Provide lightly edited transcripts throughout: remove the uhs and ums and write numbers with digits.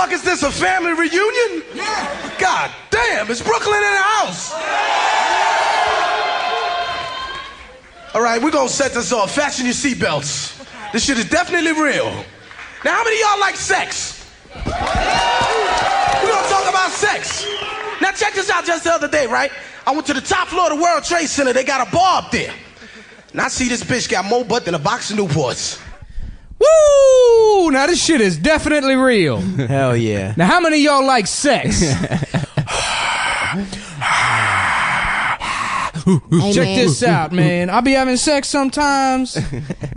fuck is this, a family reunion? Yeah. God damn, it's Brooklyn in the house. All right, we're gonna set this off. Fasten your seatbelts. This shit is definitely real. Now, how many of y'all like sex? We're gonna talk about sex. Now, check this out. Just the other day, right? I went to the top floor of the World Trade Center. They got a bar up there. And I see this bitch got more butt than a box of Newports. Woo! Now, this shit is definitely real. Hell yeah. Now, how many of y'all like sex? Check this out, man. I'll be having sex sometimes,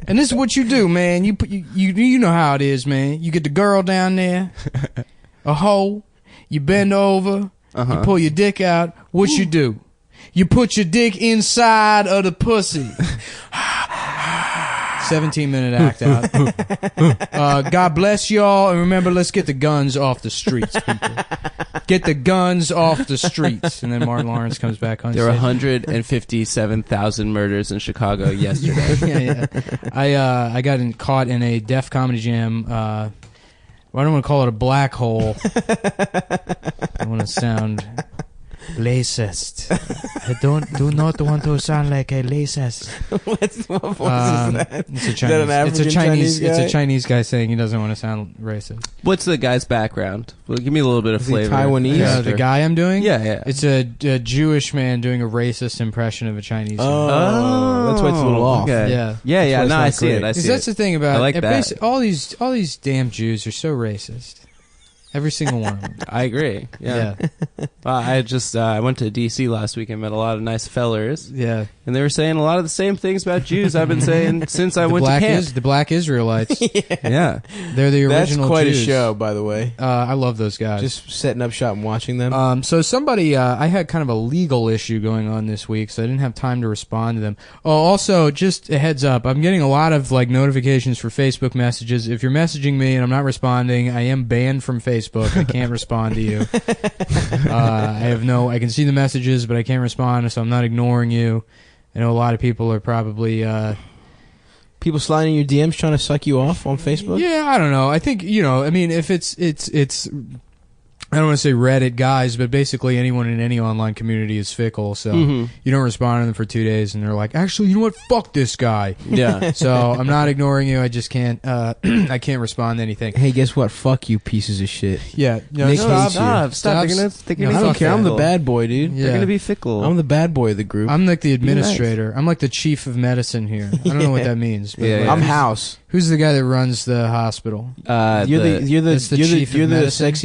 and this is what you do, man. You know how it is, man. You get the girl down there, a hoe. You bend over, you pull your dick out. What you do? You put your dick inside of the pussy. 17-minute act out. God bless y'all, and remember, let's get the guns off the streets, people. Get the guns off the streets. And then Martin Lawrence comes back on stage. There were 157,000 murders in Chicago yesterday. Yeah. I got caught in a Def Comedy Jam. I don't want to call it a black hole. I want to sound racist. I do not want to sound like a racist. What voice is that? It's a Chinese. It's a Chinese guy saying he doesn't want to sound racist. What's the guy's background? Well, give me a little bit of flavor. Taiwanese? The guy I'm doing? Yeah. It's a Jewish man doing a racist impression of a Chinese man. Oh, that's why it's a little off. Okay. Yeah. Yeah. No, I see it. Because that's the thing about I like that. All these damn Jews are so racist. Every single one of them. I agree. Yeah. Well, I went to D.C. last week and met a lot of nice fellers. Yeah. And they were saying a lot of the same things about Jews I've been saying since I went to camp. The black Israelites. Yeah. They're the original That's quite Jews. a show, by the way. I love those guys. Just setting up shop and watching them. So somebody, I had kind of a legal issue going on this week, so I didn't have time to respond to them. Oh, also, just a heads up, I'm getting a lot of notifications for Facebook messages. If you're messaging me and I'm not responding, I am banned from Facebook. I can't respond to you. I can see the messages, but I can't respond, so I'm not ignoring you. I know a lot of people are probably people sliding your DMs trying to suck you off on Facebook. Yeah, I don't know. I think if it's I don't want to say Reddit guys, but basically anyone in any online community is fickle. So you don't respond to them for 2 days, and they're like, "Actually, you know what? Fuck this guy." Yeah. So I'm not ignoring you. I just can't. I can't respond to anything. Hey, guess what? Fuck you, pieces of shit. Yeah. No, Nick stop. hates you. Stop. They're gonna I don't care. I'm the bad boy, dude. Yeah. They're gonna be fickle. I'm the bad boy of the group. I'm like the administrator. I'm like the chief of medicine here. I don't know what that means. But Yeah. I'm House. Who's the guy that runs the hospital? You're the sexy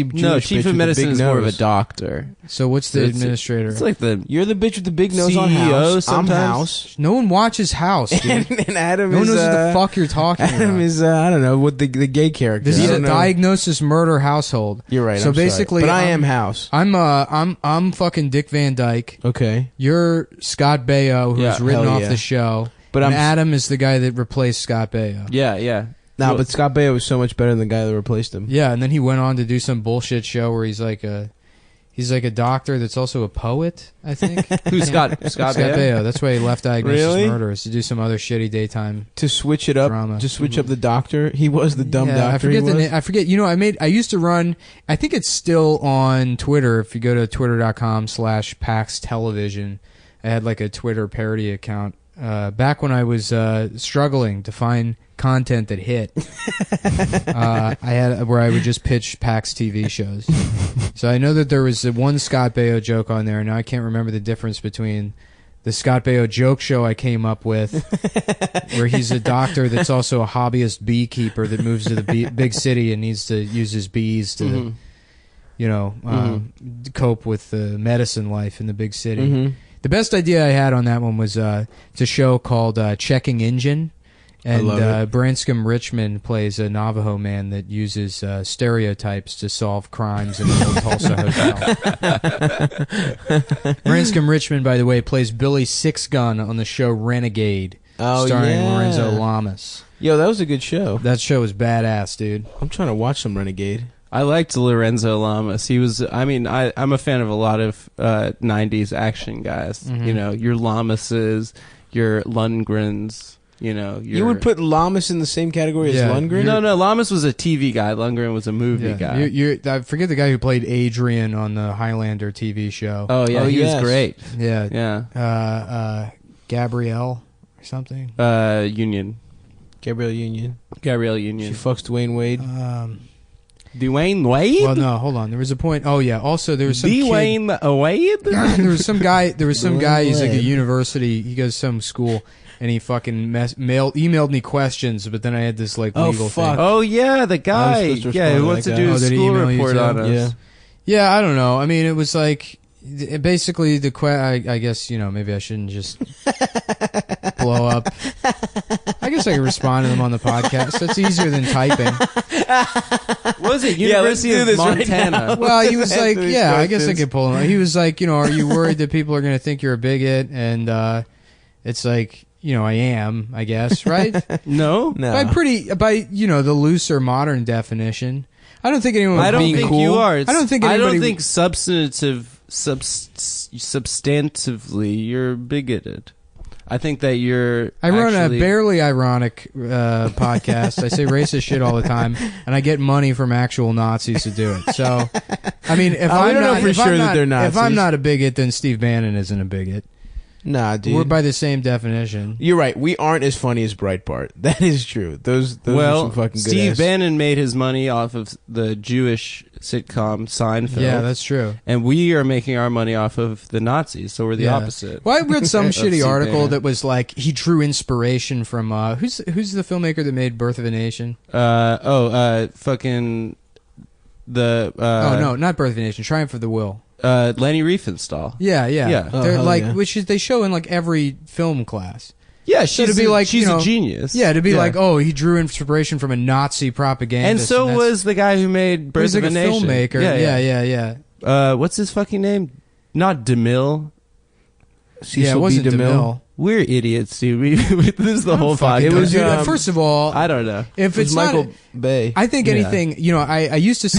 Jewish no, chief bitch of medicine with is the big more of a nose. doctor. So what's the administrator? It's like You're the bitch with the big nose on CEO House. I'm sometimes. House. No one watches House, dude. And Adam No one is knows what the fuck you're talking about. Adam is I don't know what the gay character. This I is a don't know. diagnosis murder household. You're right. So I'm basically, sorry. But I am House. I'm fucking Dick Van Dyke. Okay. You're Scott Baio, who's Yeah, written hell off yeah. the show. But and I'm Adam is the guy that replaced Scott Baio. Yeah. No, but Scott Baio was so much better than the guy that replaced him. Yeah, and then he went on to do some bullshit show where he's like a doctor that's also a poet, I think. Who's Scott Baio? That's why he left Diagnosis Really? Murder, is to do some other shitty daytime. To switch it up, Drama. to switch up the doctor. He was the dumb doctor. I forget he the was. name. I forget. I used to run. I think it's still on Twitter. If you go to twitter.com/PAX Television, I had like a Twitter parody account back when I was struggling to find content that hit. I had where I would just pitch PAX TV shows. So I know that there was one Scott Baio joke on there. Now I can't remember the difference between the Scott Baio joke show I came up with, where he's a doctor that's also a hobbyist beekeeper that moves to the big city and needs to use his bees to, cope with the medicine life in the big city. The best idea I had on that one was it's a show called Checking Engine. And Branscombe Richmond plays a Navajo man that uses stereotypes to solve crimes in an old Tulsa hotel. Branscombe Richmond, by the way, plays Billy Six Gun on the show Renegade, starring Lorenzo Lamas. Yo, that was a good show. That show was badass, dude. I'm trying to watch some Renegade. I liked Lorenzo Lamas. He was. I mean, I'm a fan of a lot of '90s action guys. You know, your Lamases, your Lundgrens. You would put Lamas in the same category Yeah, as Lundgren? No, Lamas was a TV guy. Lundgren was a movie guy. I forget the guy who played Adrian on the Highlander TV show. Oh yeah, he was great. Yeah. Gabrielle or something. Union. Gabrielle Union. She fucks Dwayne Wade. Dwayne Wade? Well, no, hold on. There was a point. Oh yeah. Also, there was some Dwayne Wade. There was some guy. He's like a Wade. university. He goes to some school, and he fucking emailed me questions. But then I had this like legal fuck. thing. Oh yeah, the guy. supposed to Yeah, respond who to wants that to guy. do Oh, a did he school email you report too? on us? Yeah. Yeah, I don't know. I mean, it was like basically I guess maybe I shouldn't just blow up. I guess I could respond to them on the podcast. That's easier than typing. Was it let's University do of this right Montana? now. Well, he was like, Answer these yeah, I guess I questions. could pull him. He was like, are you worried that people are going to think you're a bigot? And it's like, I am, I guess, right? No. No. By the looser modern definition. I don't think anyone was I don't being think cool. you are. I don't think I anybody. don't think substantively you're bigoted. I think that you're. I run actually, a barely ironic podcast. I say racist shit all the time, and I get money from actual Nazis to do it. So, I mean, if we I'm don't know not, for if sure I'm that not, they're if I'm Nazis. not a bigot, then Steve Bannon isn't a bigot. Nah, dude. We're by the same definition. You're right. We aren't as funny as Breitbart. That is true. Those are some fucking good Steve ass. Bannon made his money off of the Jewish sitcom Seinfeld. Yeah, that's true. And we are making our money off of the Nazis, so we're the opposite. Well, I read some Of shitty Steve article Bannon. that was like he drew inspiration from who's the filmmaker that made Birth of a Nation? Fucking the. Oh no, not Birth of a Nation. Triumph of the Will. Lenny Riefenstahl. Yeah. Yeah. Oh, They're hell like yeah. which is they show in like every film class. Yeah, So to be like, she's a genius. Yeah, to be like, oh, he drew inspiration from a Nazi propaganda. And so was the guy who made Birth he's like of a a Nation. filmmaker. Yeah. What's his fucking name? Not DeMille. Yeah, it wasn't DeMille. We're idiots, dude. This is the whole Fuck podcast. It was, dude, first of all, I don't know. if It it's was not, Michael Bay. I think Yeah. anything. I used to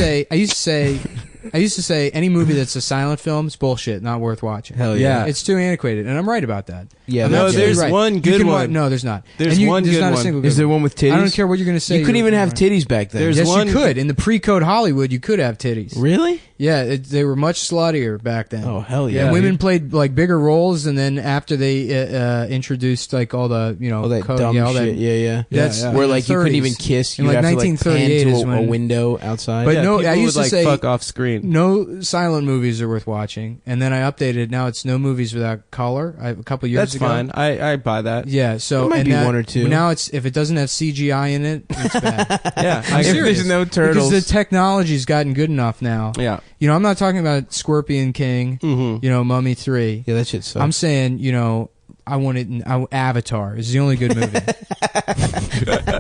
say any movie that's a silent film is bullshit, not worth watching. Hell yeah. It's too antiquated, and I'm right about that. Yeah, I'm No, absolutely there's right. one You good can one. No, there's not. There's And one there's good not a one. single good Is there one. one with titties? I don't care what you're going to say. You couldn't even have titties back then. There's Yes, one- you could. In the pre-code Hollywood, you could have titties. Really? Yeah, they were much sluttier back then. Oh, hell yeah. Yeah, women dude. played like bigger roles, and then after they introduced like all the All that code, dumb all that, shit. Yeah. That's Yeah. Where in like the you couldn't 30s. even kiss. In You like have to like 1938 pan is to when- a window outside. But Yeah, no, people I used would, to like, say fuck off screen. no silent movies are worth watching, and then I updated. Now it's no movies without color. A couple years That's ago. fine. I buy that. Yeah, so There might and be that- one or two. Now it's if it doesn't have CGI in it, it's bad. Yeah, I'm I If agree. serious. there's no turtles. Because the technology's gotten good enough now. Yeah. I'm not talking about Scorpion King. Mm-hmm. Mummy 3. yeah, that shit sucks. I'm saying, I want it. Avatar is the only good movie.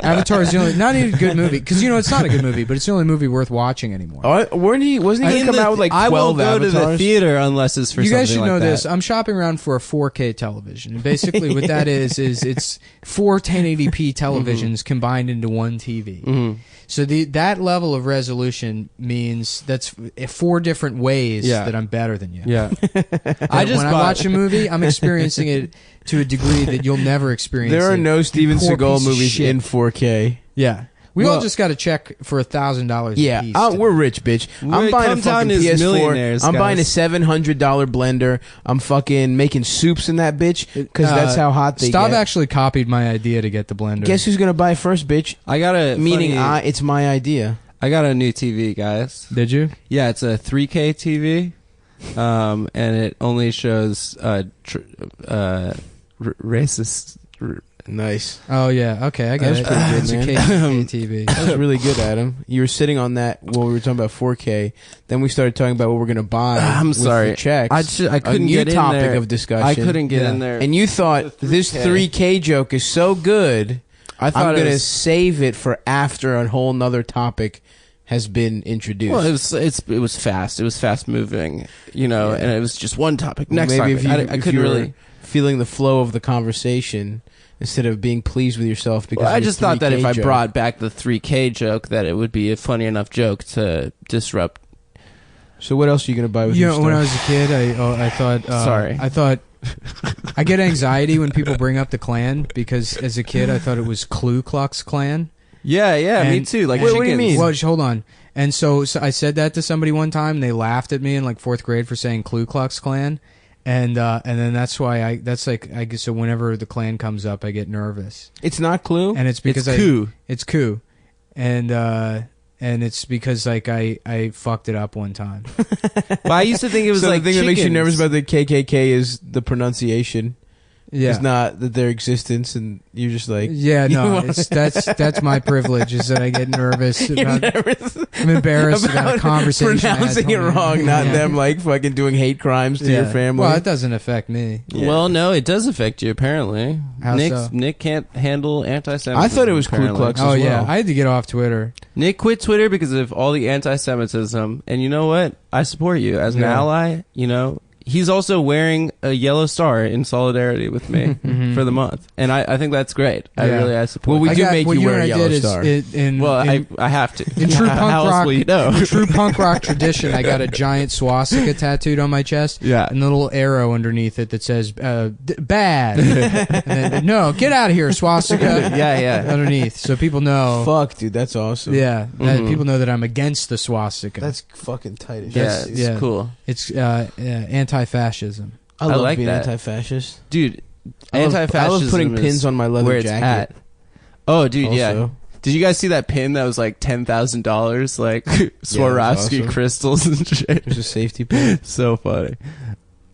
Avatar is the only not even a good movie because it's not a good movie, but it's the only movie worth watching anymore. Wasn't he going to come out with like 12 I won't go to the avatars? theater unless it's for You something guys should like know that. this. I'm shopping around for a 4K television. And basically, what that is it's four 1080p televisions combined into one TV. So that level of resolution means that's 4 different ways Yeah. that I'm better than you. Yeah. When I watch a movie, I'm experiencing it to a degree that you'll never experience. There are it. no Steven Poor piece Seagal of movies shit. in 4K. Yeah. We all Well- just got a check for $1,000 Yeah, a piece. we're rich, bitch. We I'm buying a come down fucking as PS4. millionaires, I'm buying a guys. $700 blender. I'm fucking making soups in that bitch because that's how hot they Stav get. actually copied my idea to get the blender. Guess who's gonna buy first, bitch? I got a Meaning funny- it's my idea. I got a new TV, guys. Did you? Yeah, it's a 3K TV, and it only shows racist. Nice. Oh yeah. Okay, I get That's it. pretty good, It's a man. KTV. That was really good, Adam. You were sitting on that while we were talking about 4K. Then we started talking about what we're gonna buy. I'm with sorry. the checks. I couldn't a new get in topic there. of discussion. I couldn't get Yeah. in there. And you thought this 3K joke is so good. I thought I'm it gonna was- save it for after a whole nother topic has been introduced. Well, it was fast. It was fast moving, and it was just one topic. Next Maybe topic. I if couldn't you were really. feeling the flow of the conversation instead of being pleased with yourself because Well, of I your just thought that 3K if I joke. brought back the 3K joke, that it would be a funny enough joke to disrupt. So what else are you gonna buy with your stuff? When I was a kid, I thought. Sorry. I thought I get anxiety when people bring up the Klan because as a kid I thought it was Ku Klux Klan. Yeah, me And- too. Like, Wait, what do you chickens. mean? Well, hold on. And so I said that to somebody one time. They laughed at me in like 4th grade for saying Ku Klux Klan, and then that's why I guess so. Whenever the Klan comes up, I get nervous, It's not Clue. and it's because It's coup. It's coup, and it's because like I fucked it up one time. But I used to think it was so like the thing that makes you chickens. nervous about the KKK is the pronunciation. Yeah. It's not that their existence, and you're just like, Yeah, you no, wanna- that's my privilege is that I get nervous about. nervous I'm embarrassed about a conversation. I had pronouncing it 20 wrong, not Yeah. them like fucking doing hate crimes to your Yeah. family. Well, it doesn't affect me. Yeah. Well, no, it does affect you apparently. How so? Nick can't handle anti-Semitism. I thought it was Ku apparently. Klux. Oh as yeah, well. I had to get off Twitter. Nick quit Twitter because of all the anti-Semitism, and you know what? I support you as an Yeah. ally. You know, he's also wearing a yellow star in solidarity with me for the month, and I think that's great. I support. Well, we that. do make what you wear and a I yellow did star. I have to. in true How punk else rock, will you know? in true punk rock tradition, I got a giant swastika tattooed on my chest. Yeah. and a little arrow underneath it that says "bad." And then, no, get out of here, swastika. yeah. Underneath, so people know. Fuck, dude, that's awesome. Yeah, that Mhm. people know that I'm against the swastika. That's fucking tight as Yeah, shit. it's yeah. cool, It's anti-fascism. I love like being that. anti-fascist. dude. I love Anti-fascism putting is pins on my leather where it's jacket. at. Oh, dude, yeah. Also. Did you guys see that pin that was like $10,000, like Swarovski awesome. crystals and shit? There's a safety pin. So funny.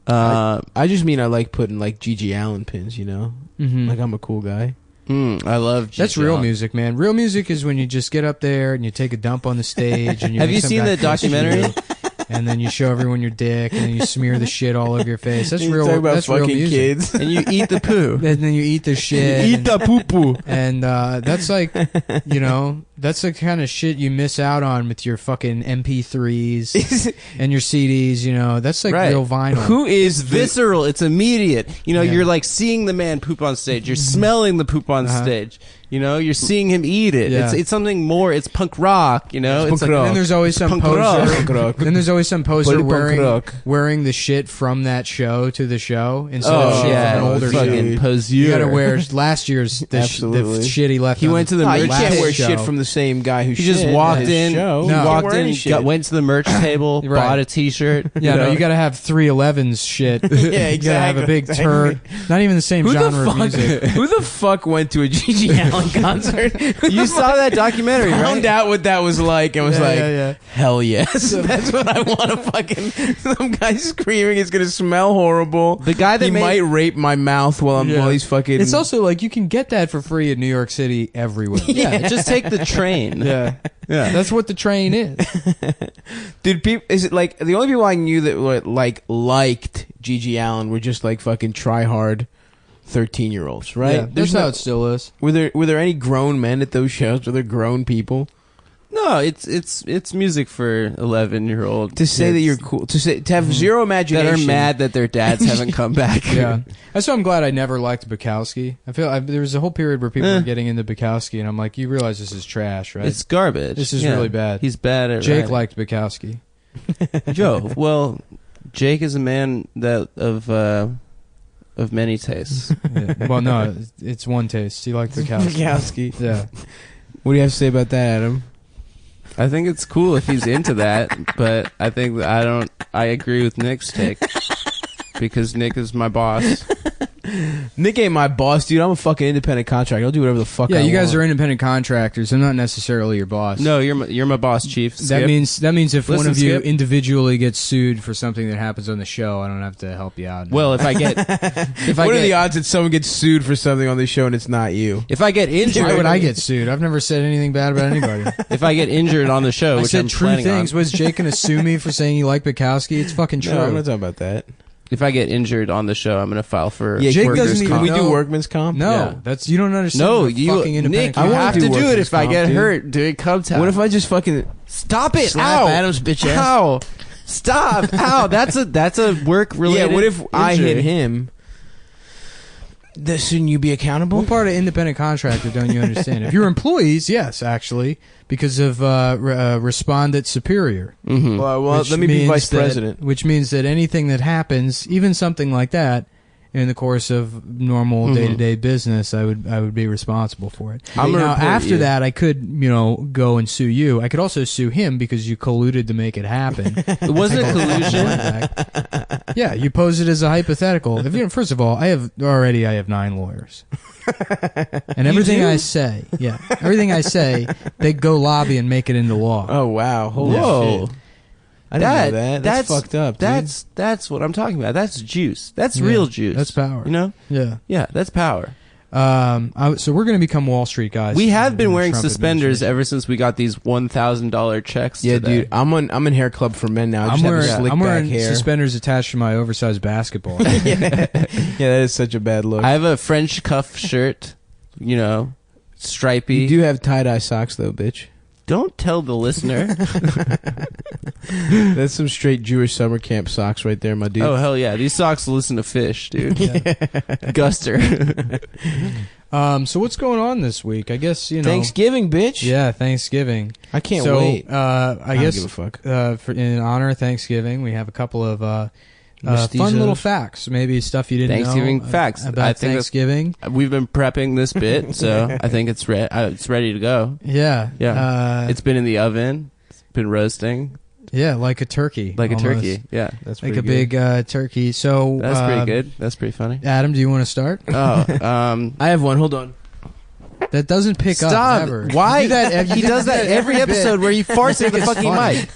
I just mean I like putting like Gigi Allen pins, you know? Mm-hmm. Like I'm a cool guy. I love. That's Gigi real Allen. music, man. Real music is when you just get up there and you take a dump on the stage. And you Have make you some seen guy the kiss you, documentary? and then you show everyone your dick, and then you smear the shit all over your face. That's You real. talk about That's real fucking music. kids. And you eat the poo. And then you eat the shit. Eat the poo poo. And that's like, you know, that's the kind of shit you miss out on with your fucking MP3s and your CDs. You know, that's like Right. real vinyl. Who is the Visceral. It's immediate. You know, Yeah. you're like seeing the man poop on stage. You're smelling the poop on Uh-huh. stage. You know, you're seeing him eat it. Yeah. It's something more. It's punk rock. You know, It's punk like rock. Then there's always some Punk poser. Punk rock. Then there's always some poser Punk rock. wearing the shit from that show to the show instead oh of shit yeah, from an older show. fucking poseur. You gotta wear last year's the Absolutely. shit he left. He on went to the Nah, merch you can't table. wear show. shit from the same guy who He just shit walked at his in. show. No. You can't walked wear any in. shit. Went to the merch table. Right. Bought a T-shirt. Yeah, you no, know? you gotta have 311's shit. Yeah, You gotta have a big exactly. turd. Not even the same Who genre the of music. fuck? Who the fuck went to a Gigi Allen concert? You saw that documentary, Found right? out what that was like and was Yeah, like, yeah. hell yes. That's what I want to fucking. Some guy screaming. It's gonna smell horrible. The guy that he made- might rape my mouth while I'm Yeah. while he's fucking. It's also like you can get that for free in New York City everywhere. Yeah, just take the train. Yeah. Yeah. That's what the train is. Dude, people, is it like the only people I knew that were, like liked Gigi Allen were just like fucking try hard 13-year-olds, right? Yeah, that's how it still is. Were there any grown men at those shows? Were there grown people? No, it's music for 11-year-old To say that you're cool, to have zero that imagination, are mad that their dads haven't come back. Yeah, that's why I'm glad I never liked Bukowski. There was a whole period where people were getting into Bukowski, and I'm like, you realize this is trash, right? It's garbage. This is really bad. He's bad at Jake writing. liked Bukowski. Joe. Well, Jake is a man that of many tastes. Yeah. Well, no, it's one taste. He liked Bukowski. Bukowski. Yeah. What do you have to say about that, Adam? I think it's cool if he's into that, but I think that I agree with Nick's take because Nick is my boss. Nick ain't my boss, dude. I'm a fucking independent contractor. I'll do whatever the fuck Yeah, I you guys want. are independent contractors. I'm not necessarily your boss. No, you're my boss, Chief. That Skip. means if one Listen, of you Skip. individually gets sued for something that happens on the show, I don't have to help you out. Well, if I get if I What are get, the odds that someone gets sued for something on this show and it's not you? if I get injured, why would I get sued? I've never said anything bad about anybody. if I get injured on the show, I which said I'm true planning things. on, Was Jake gonna sue me for saying you like Bukowski? It's fucking true. No, I'm not talking about that. if I get injured on the show, I'm going to file for Yeah, Jake workers' doesn't even Can we comp. do know- workman's comp? No, Yeah. that's you don't understand. No, what a you, fucking independent. Nick, you I wanna have do to do it workers' if I comp, get dude. hurt doing Cub Town. What if I just fucking Stop it! slap Ow! Adam's bitch ass? Ow! Stop! Ow! That's a work related. Yeah, what if I injury. hit him? Shouldn't you be accountable? What part of independent contractor don't you understand? If you're employees, yes, actually, because of respondent superior. Mhm. Well, Which let me be means vice that- president. Which means that anything that happens, even something like that, in the course of normal day-to-day business, I would be responsible for it. I'm gonna Now, report after you. that, I could, go and sue you. I could also sue him because you colluded to make it happen. It wasn't a collusion. Yeah, you pose it as a hypothetical. First of all, I have 9 lawyers. And everything I say, they go lobby and make it into law. Oh wow! Holy Whoa. shit! I didn't know that. That's fucked up. Dude. That's what I'm talking about. That's juice. That's real juice. That's power. Yeah. Yeah, that's power. So we're going to become Wall Street guys. We have in been the wearing Trump suspenders administration. ever since we got these $1,000 checks. Yeah, today. dude. I'm in Hair Club for Men now. I just have slick I'm back wearing hair. suspenders attached to my oversized basketball. Yeah, that is such a bad look. I have a French cuff shirt. Stripy. You do have tie-dye socks though, bitch. Don't tell the listener. That's some straight Jewish summer camp socks right there, my dude. Oh hell yeah! These socks listen to Fish, dude. Guster. So what's going on this week? I guess Thanksgiving, bitch. Yeah, Thanksgiving. I can't wait. I guess don't give a fuck. In honor of Thanksgiving, we have a couple of fun Mestizos. little facts, maybe stuff you didn't Thanksgiving know facts. about I think Thanksgiving. We've been prepping this bit, so I think it's ready to go. Yeah, Yeah. It's been in the oven. It's been roasting like a turkey, like almost. a turkey. Yeah, That's like pretty a good. big turkey. So that's pretty good. That's pretty funny. Adam, do you want to start? Oh, I have one. Hold on. That doesn't pick up stop! ever. Why? You do that, He does that every episode where he farts into the it's fucking funny. mic.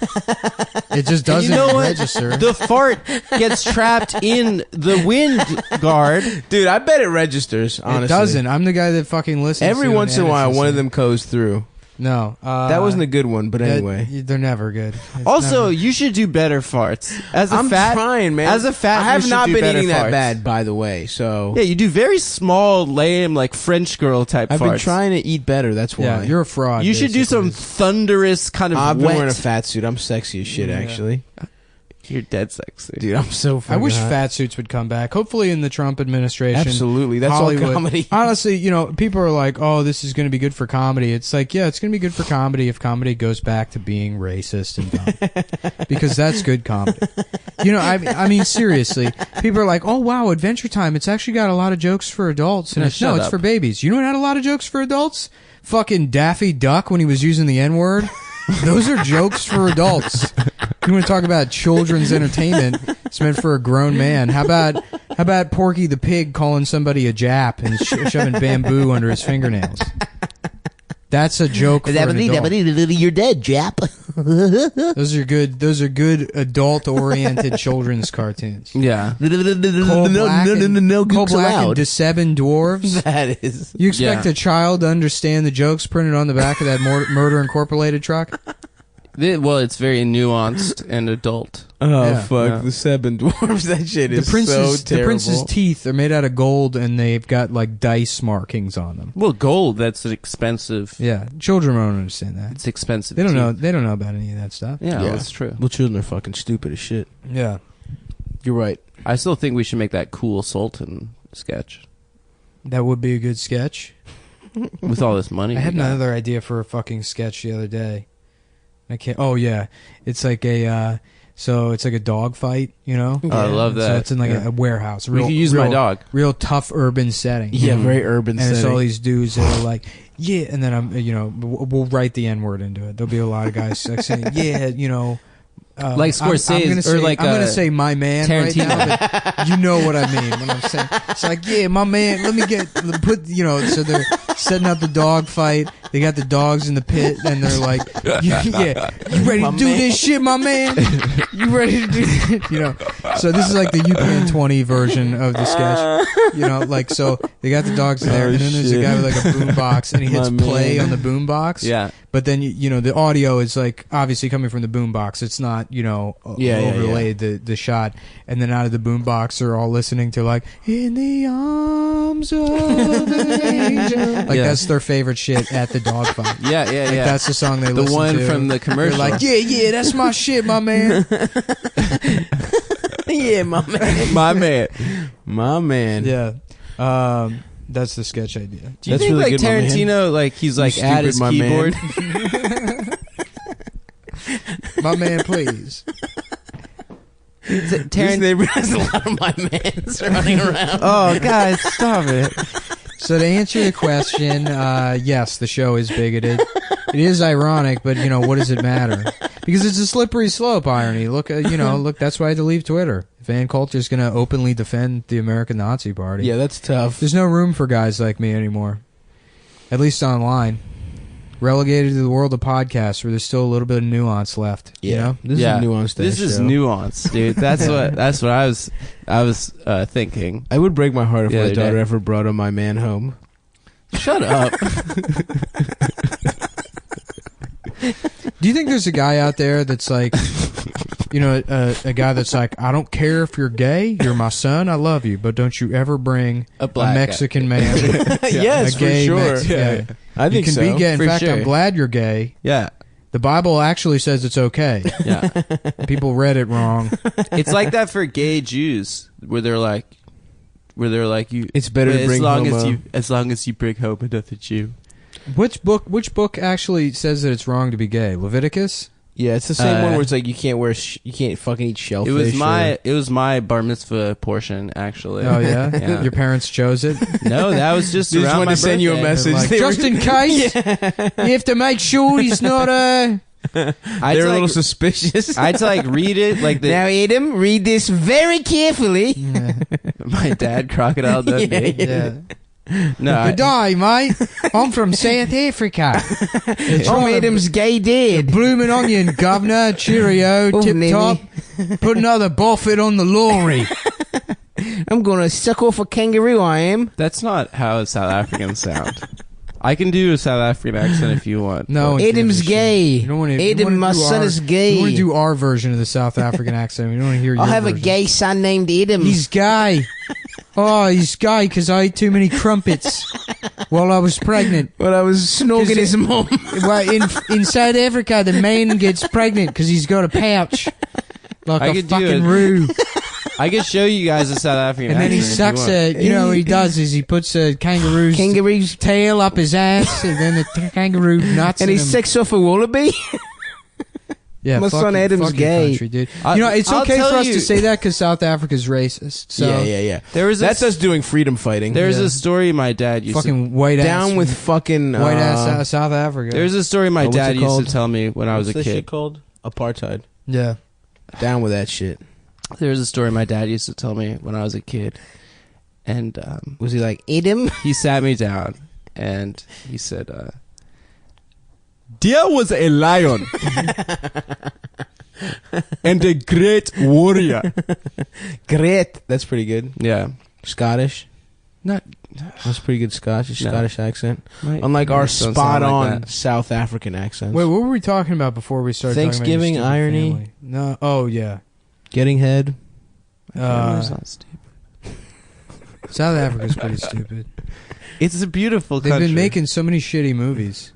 It just And doesn't you know what? register. The fart gets trapped in the wind guard. Dude, I bet it registers, honestly. It doesn't. I'm the guy that fucking listens. Every to once in a and while, edits one of this them goes through. No, That wasn't a good one, but anyway. they're never good. It's Also, never- you should do better farts. As a I'm fat, trying, man. As a fat, I have you should not do been better eating that farts. bad, by the way, so... Yeah, you do very small, lame, like French girl type I've farts. been trying to eat better, that's why. yeah, you're a fraud. You should do some basically. thunderous kind of I've been wet. wearing a fat suit. I'm sexy as shit, Yeah. actually. You're dead sexy. Dude, I'm so I fucking wish hot. fat suits would come back. Hopefully, in the Trump administration. Absolutely. That's Hollywood. all comedy. Honestly, people are like, "Oh, this is going to be good for comedy." It's like, yeah, it's going to be good for comedy if comedy goes back to being racist and dumb, because that's good comedy. I mean, seriously, people are like, "Oh, wow, Adventure Time. It's actually got a lot of jokes for adults." And Yeah, it's shut it's up. for babies. You know what had a lot of jokes for adults? Fucking Daffy Duck when he was using the N-word. Those are jokes for adults. You want to talk about children's entertainment? It's meant for a grown man. How about Porky the Pig calling somebody a Jap and shoving bamboo under his fingernails? That's a joke for an adult. You're dead, Jap. Those are good adult-oriented children's cartoons. Yeah. Coal Black Gook's and allowed. the Seven Dwarves. That is... You expect Yeah. a child to understand the jokes printed on the back of that Murder Incorporated truck? Well, it's very nuanced and adult. Oh, Yeah. fuck. Yeah. The Seven Dwarfs. That shit is so terrible. The prince's teeth are made out of gold, and they've got like dice markings on them. Well, gold, that's an expensive. Yeah, children won't understand that. It's expensive. They don't know. teeth. They don't know about any of that stuff. Yeah, Yeah. that's true. Well, children are fucking stupid as shit. Yeah. You're right. I still think we should make that cool Sultan sketch That would be a good sketch. with all this money. I had we got. another idea for a fucking sketch the other day. I can't. Oh yeah, it's like a. So it's like a dog fight, Oh, I love that. So it's in like Yeah. a warehouse. We could use my dog. Real tough urban setting. Yeah, Mhm. very urban And it's setting. all these dudes that are like, yeah, and then we'll write the N word into it. There'll be a lot of guys like saying, yeah, Like Scorsese, or like, I'm gonna say my man Tarantino. right now, but you know what I mean when I'm saying it's like, yeah, my man. Let me So they're setting up the dog fight. They got the dogs in the pit, and they're like, yeah, you ready to do this shit, my man? You ready to do this? So this is like the UPN 20 version of the sketch. Like, so they got the dogs there, and then there's a guy with like a boom box, and he hits My play man. on the boom box. Yeah. But then the audio is like obviously coming from the boombox. It's not overlaid the shot, and then out of the boombox they're all listening to like "In the Arms of an Angel." Like that's their favorite shit at the dog fight. Yeah, Like that's the song they The listen one to. from the commercial. They're like, yeah, that's my shit, my man. Yeah, my man. My man. My man. Yeah. That's the sketch idea. Do you That's think really like good, my man. Tarantino, like he's like You at his stupid, my man. keyboard? My man, please. This neighborhood has a lot of my mans running around. Oh, guys, stop it. So to answer the question, yes, the show is bigoted. It is ironic, but what does it matter? Because it's a slippery slope irony. Look, look. That's why I had to leave Twitter. If Ann Coulter's going to openly defend the American Nazi Party, Yeah, that's tough. there's no room for guys like me anymore. At least online. Relegated to the world of podcasts, where there's still a little bit of nuance left. Yeah, this Yeah. is a nuanced. This is show. nuance, dude. That's what I was thinking. I would break my heart if The my other daughter day. ever brought on my man home. Shut up. Do you think there's a guy out there that's like, a guy that's like, I don't care if you're gay, you're my son, I love you, but don't you ever bring A a black guy. Mexican man. Yes, a gay for sure. yeah. I think you can so. be gay. In For fact, sure. I'm glad you're gay. Yeah. The Bible actually says it's okay. Yeah. People read it wrong. It's like that for gay Jews, where they're like you. It's better to as bring long homo. as long as you bring home another Jew. Which book actually says that it's wrong to be gay? Leviticus? Yeah, it's the same one where it's like you can't wear, you can't fucking eat shellfish. It was my bar mitzvah portion, actually. Oh yeah? Yeah. Your parents chose it? No, that was just They just around wanted my to send you a birthday. message. Like, They were- just in case, you have to make sure he's not I'd They're a little like, suspicious. I'd like read it like Now, Adam, read this very carefully. my dad crocodile Dundee. Yeah. No, Good day, mate. I'm from South Africa. I'm Adam's gay dad. Bloomin' onion, governor. Cheerio. Oh, Tip Lenny. top. Put another Buffett on the lorry. I'm gonna suck off a kangaroo, I am. that's not how South Africans sound. I can do a South African accent if you want. No, but- one Adam's gives a shit. gay. You don't wanna, Adam, my son is gay. You want to do our version of the South African accent. We don't want to hear your I'll have a version. gay son named Adam. He's gay. Oh, he's gay because I ate too many crumpets while I was pregnant. Well, I was snogging 'Cause his mom. Well, in South Africa, the man gets pregnant because he's got a pouch. Like I a could do fucking it. roo. I can show you guys a South African And then accent. he if sucks you want. a, what he does is he puts a kangaroo's tail up his ass, and then the kangaroo nuts And he in him. sucks off a wallaby. Yeah, my son Adam's fucking gay. country, dude. I- It's I'll okay tell for us you- to say that because South Africa's racist. So yeah. There was That's us doing freedom fighting. There's Yeah. a story my dad used to fucking white ass. Down with fucking white ass South Africa. There's a story my What's dad it used called? to tell me when I was a What's this shit kid. called? Apartheid. Yeah. Down with that shit. There's a story my dad used to tell me when I was a kid, and Was he like Adam? he sat me down and he said, "There was a lion and a great warrior." Great. That's pretty good. Yeah, Scottish. not That's pretty good Scottish. No. Scottish accent. my- Unlike my our son spot sound like on that. South African accents. Wait, what were we talking about before we started? Thanksgiving, talking about your stupid irony? family? No. Oh yeah. Getting head. Family's not stupid. South Africa's pretty stupid. It's a beautiful They've country. been making so many shitty movies.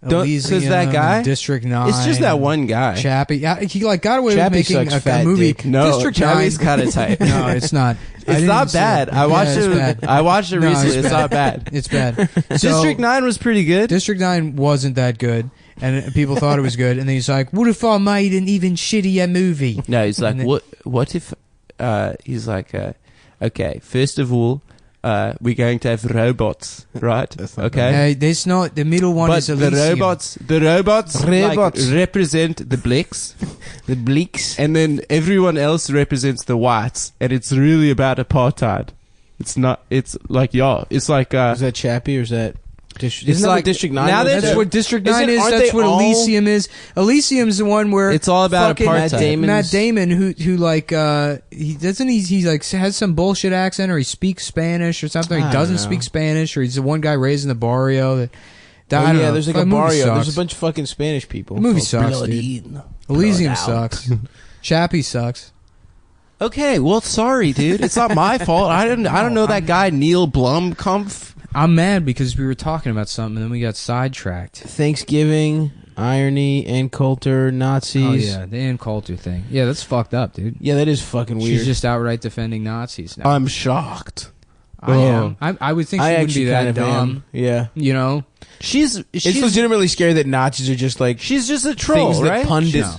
Don't- 'cause that guy? District 9. It's just that one guy. Chappie. Yeah, he got away Chappie with making sucks a fat movie. dick. No, District Chappie's 9. kind of tight. No, it's not. I It's didn't not even see bad. it. I watched Yeah, it. it's bad. I watched it No, recently. It's bad. not bad. It's bad. So, District 9 was pretty good. District 9 wasn't that good, and people thought it was good. And then he's like, "What if I made an even shittier movie?" No, he's like, And then- what if, he's like, okay, first of all, we're going to have robots, right? That's not Okay. There's not. The middle one But is the Elysium. robots Robots. like, represent the blacks, The bleaks. and then everyone else represents the whites, and it's really about apartheid. It's not. It's like it's like Is that Chappie or is that? It's Isn't that like- what District 9 now was? that- That's what District 9 is. Aren't That's they what all- Elysium is. Elysium's the one where it's all about fucking apartheid. Matt Damon. Matt Damon, who like he like has some bullshit accent, or he speaks Spanish or something. Or I he don't doesn't know. speak Spanish, or he's the one guy raised in the barrio. I Oh, don't yeah, know. there's like The a movie barrio. sucks. There's a bunch of fucking Spanish people. The movie sucks, dude. Elysium sucks. Chappie sucks. Okay, well, sorry, dude. It's not my fault. I don't know that guy Neil Blomkamp. I'm mad because we were talking about something and then we got sidetracked. Thanksgiving, irony, and Coulter, Nazis. Oh yeah, the Ann Coulter thing. Yeah, that's fucked up, dude. Yeah, that is fucking weird. She's just outright defending Nazis now. I'm shocked. I am. I would think she I wouldn't actually be that kind of dumb. am. Yeah. You know? She's It's legitimately scary that Nazis are just like she's just a troll, things that right? pundits. No.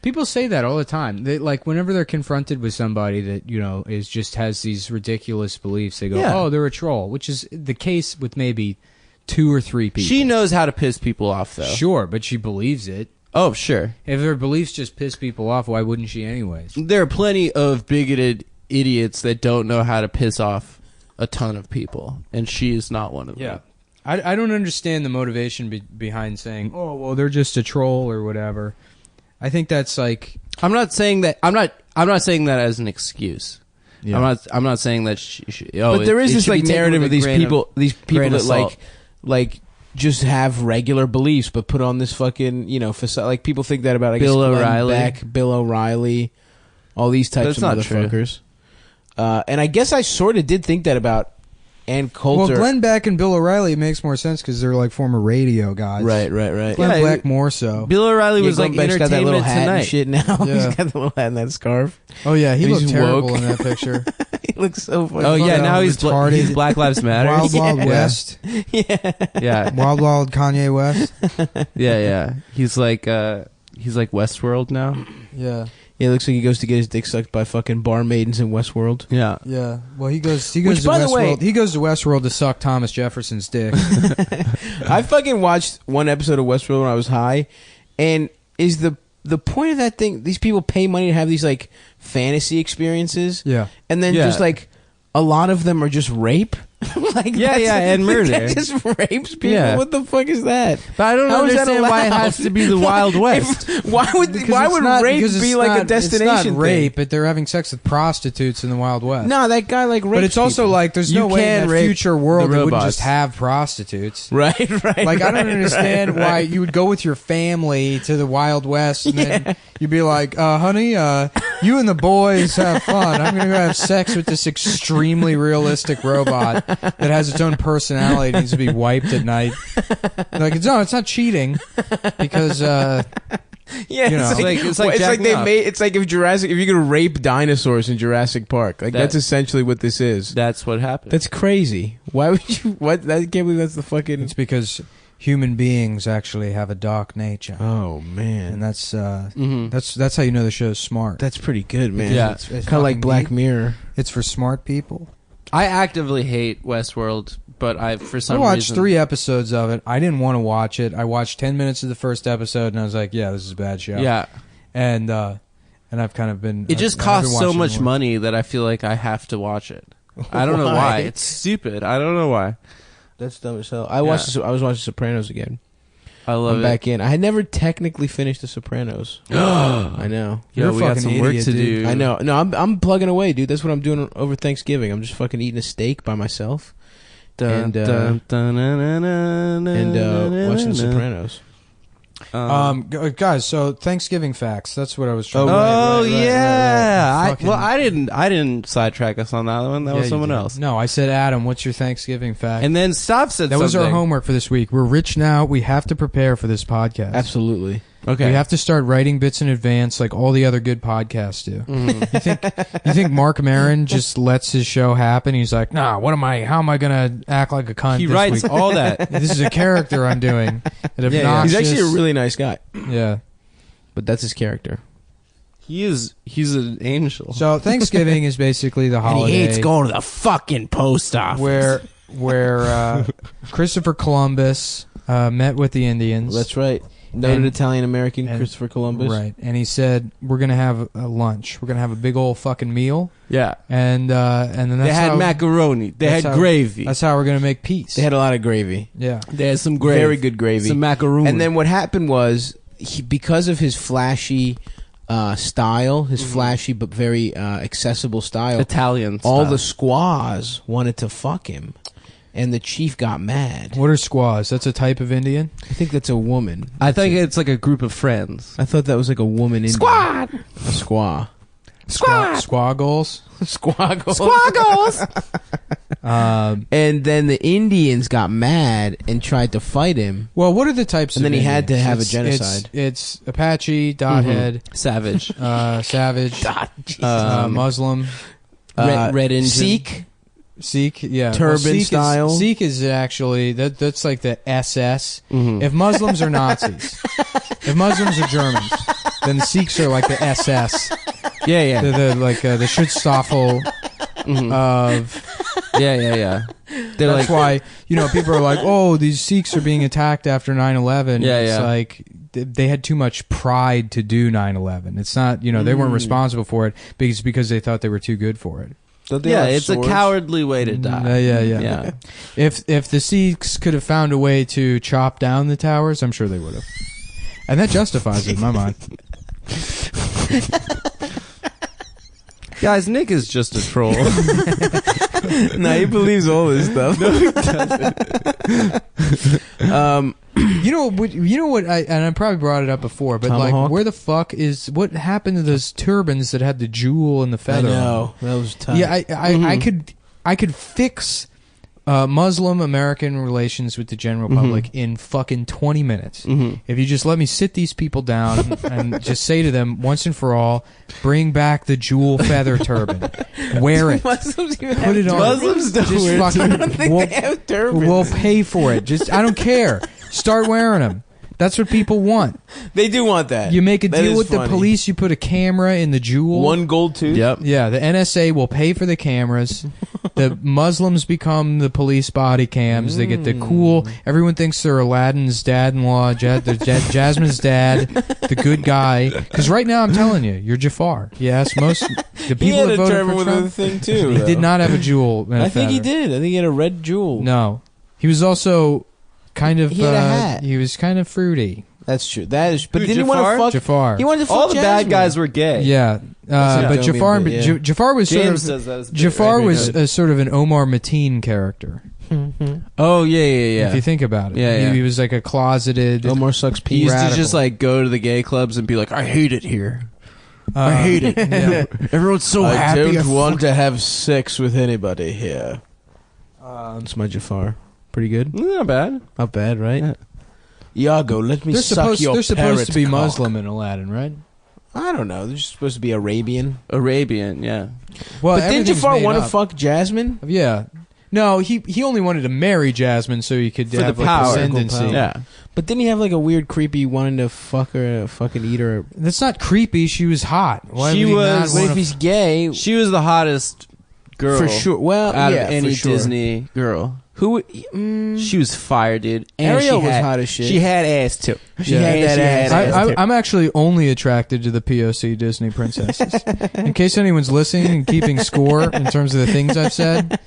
People say that all the time. They, like, whenever they're confronted with somebody that, you know, has these ridiculous beliefs, they go, Yeah. oh, they're a troll, which is the case with maybe 2 or 3 people. She knows how to piss people off, though. Sure, but she believes it. Oh, sure. If her beliefs just piss people off, why wouldn't she anyways? There are plenty of bigoted idiots that don't know how to piss off a ton of people, and she is not one of them. Yeah. I don't understand the motivation behind saying, oh, well, they're just a troll or whatever. I think that's like... I'm not saying that. I'm not saying that as an excuse. Yeah. I'm not saying that. But there is this like narrative of these people grain of that salt. like just have regular beliefs, but put on this fucking facade. Like people think that about Bill Glenn O'Reilly. Beck, Bill O'Reilly, all these types That's of not true. motherfuckers. And I guess I sort of did think that about Ann Coulter. Well, Glenn Beck and Bill O'Reilly, it makes more sense because they're like former radio guys. Right. Glenn Yeah, Beck more so. Bill O'Reilly was Glenn like Beck's got that little Entertainment hat Tonight. and shit now. Yeah. He's got the little hat and that scarf. Oh, yeah, he He's looked just terrible woke. in that picture. He looks so funny. Oh yeah, Fucking now he's retarded. Black Lives Matter. Wild Wild West. Yeah, Wild Wild Kanye West. yeah. He's like Westworld now. Yeah. Yeah, it looks like he goes to get his dick sucked by fucking barmaidens in Westworld. Yeah. Yeah. Well, he goes to Which, by the way- Westworld. He goes to Westworld to suck Thomas Jefferson's dick. I fucking watched one episode of Westworld when I was high, and is the point of that thing? These people pay money to have these like fantasy experiences, Yeah. and then Yeah. just like a lot of them are just rape. Like Yeah, that's- and like, murder. that just rapes people. Yeah. What the fuck is that? But I don't How is that understand why it allowed? has to be the Wild West. Why would Because why it's would not- rape because be it's like not- a destination? It's not rape, thing? but they're having sex with prostitutes in the Wild West. No, that guy like rapes but it's also people. like there's You no way can in that rape future world the they wouldn't robots. just have prostitutes. right. Like I don't understand why you would go with your family to the Wild West and then you'd be like, honey, you and the boys have fun. I'm gonna go have sex with this extremely realistic robot that has its own personality and needs to be wiped at night. Like it's not cheating because Yeah, You know. It's like it's like jacking they up. made. It's like if you're gonna rape dinosaurs in Jurassic Park, like that's essentially what this is. That's what happened. That's crazy. Why would you? What? I can't believe that's the fucking. it's because human beings actually have a dark nature. Oh And man, that's Mhm. that's how you know the show's smart. that's pretty good, man. Yeah. It's kind of like fucking Black neat. Mirror. It's for smart people. I actively hate Westworld, but for I some watched reason 3 episodes of it. I didn't want to watch it. I watched 10 minutes of the first episode, and I was like, "Yeah, this is a bad show." Yeah, and I've kind of been. it just I've been costs so watching much more. money that I feel like I have to watch it. I don't know Why? why. It's stupid. I don't know why. That's dumb as hell. I watched. I was watching Sopranos again. I love I'm it. back in. I had never technically finished The Sopranos. I know. You're Yeah, a we got fucking some work idiot, to dude. do. I know. No, I'm plugging away, dude. That's what I'm doing over Thanksgiving. I'm just fucking eating a steak by myself and watching The Sopranos. Guys, so Thanksgiving facts. That's what I was trying. Oh, to Oh right. yeah. Fucking- I didn't sidetrack us on that one. That Yeah, was you someone did. else. No, I said, Adam, what's your Thanksgiving fact? And then Stav said that was our something. homework for this week. We're rich now. We have to prepare for this podcast. Absolutely. Okay. We have to start writing bits in advance, like all the other good podcasts do. You think Mark Maron just lets his show happen? He's like, nah, how am I gonna act like a cunt? He this writes week? all that. This is a character I'm doing. An yeah. obnoxious, He's actually a really nice guy, yeah. but that's his character. He's an angel. So Thanksgiving is basically the holiday going to the fucking post office. where Christopher Columbus met with the Indians. That's right. Noted And- Italian American and- Christopher Columbus. Right, and he said we're gonna have a lunch. We're gonna have a big old fucking meal, Yeah. and then that's They had how, macaroni. They that's had how- gravy. That's how we're gonna make peace. They had a lot of gravy. Yeah. They had some gravy. Very good gravy. Some macaroni. And then what happened was, because of his flashy style, his flashy but very accessible style, Italian all style. the squaws wanted to fuck him. And the chief got mad. What are squaws? That's a type of Indian? I think that's a woman. I think it's like a group of friends. I thought that was like a woman Indian. Squad! A squaw. Squaw goals? Squaggles. Squaggles! And then the Indians got mad and tried to fight him. Well, what are the types And of then he had to Indians? have a It's- genocide. It's Apache, Dothead, Savage. Savage, Muslim, Red Indian. Sikh. Sikh, yeah. Turban Sikh style. Sikh is actually, that's like the SS. If Muslims are Nazis. If Muslims are Germans. then the Sikhs are like the SS. Yeah. They're the Schutzstaffel of. Yeah. That's why people are like, oh, these Sikhs are being attacked after 9/11. It's like they had too much pride to do 9/11. It's not they weren't responsible for it because they thought they were too good for it. Yeah, it's a cowardly way to die. Yeah. If the Sikhs could have found a way to chop down the towers, I'm sure they would have. And that justifies it in my mind. Guys, Nick is just a troll. No, he believes all this stuff. No, he doesn't. You know what? I probably brought it up before, but Tomahawk? where the fuck is what happened to those turbans that had the jewel and the feather? I know that was tough. Yeah, I could fix Muslim American relations with the general public in fucking 20 minutes. If you just let me sit these people down and just say to them once and for all, bring back the jewel feather turban, wear it, Muslims even put it on. Muslims don't Just wear fucking- I don't think we'll- they have turbans. We'll pay for it. Just I don't care. Start wearing them. That's what people want. They do want that. You make a That deal is with the funny. police. You put a camera in the jewel. One gold tooth. Yep. Yeah, the NSA will pay for the cameras. The Muslims become the police body cams. They get the cool. Everyone thinks they're Aladdin's dad-in-law, Jasmine's dad, the good guy. Because right now, I'm telling you, you're Jafar. Yes, most the people He had that a voted turban for with Trump. a thing too. He did not have a jewel. And a I think he feather. did. I think he had a red jewel. No, he was also kind of. He had a hat. He was kind of fruity. That's true. That is. But Who, didn't he want Jafar? to fuck? Jafar. He wanted to fuck All the bad Jasmine. guys were gay. Yeah, That's but a Jafar. dummy bit, yeah. Jafar was James sort does that as of. a bit. Jafar Very was good. sort of an Omar Mateen character. Oh yeah. If you think about it, Yeah. He was like a closeted. Omar sucks He pee. used Radical. to just like go to the gay clubs and be like, I hate it here. I hate it. Yeah. Everyone's so I happy. don't want to have sex with anybody here. That's my Jafar. Pretty good. Not bad. Not bad, right? Yeah. Iago, let me They're suck supposed. your They're supposed to be parrot cock. Muslim in Aladdin, right? I don't know. They're just supposed to be Arabian. Arabian, yeah. Well, But didn't everything's Jafar made want to up. fuck Jasmine? Yeah. No, he only wanted to marry Jasmine so he could For have the like power. ascendancy. Yeah. But didn't he have like a weird, creepy wanting to fuck her, fucking eat her? That's not creepy. She was hot. Why She would he was- not What wanna if he's gay? She was the hottest girl For sure. Well, out yeah, of any for sure. Disney girl. Who? She was fire, dude. And Ariel she was had, hot as shit. She had ass too. She Yeah. had Yeah, that she ass. had ass. I'm actually only attracted to the POC Disney princesses. In case anyone's listening and keeping score in terms of the things I've said,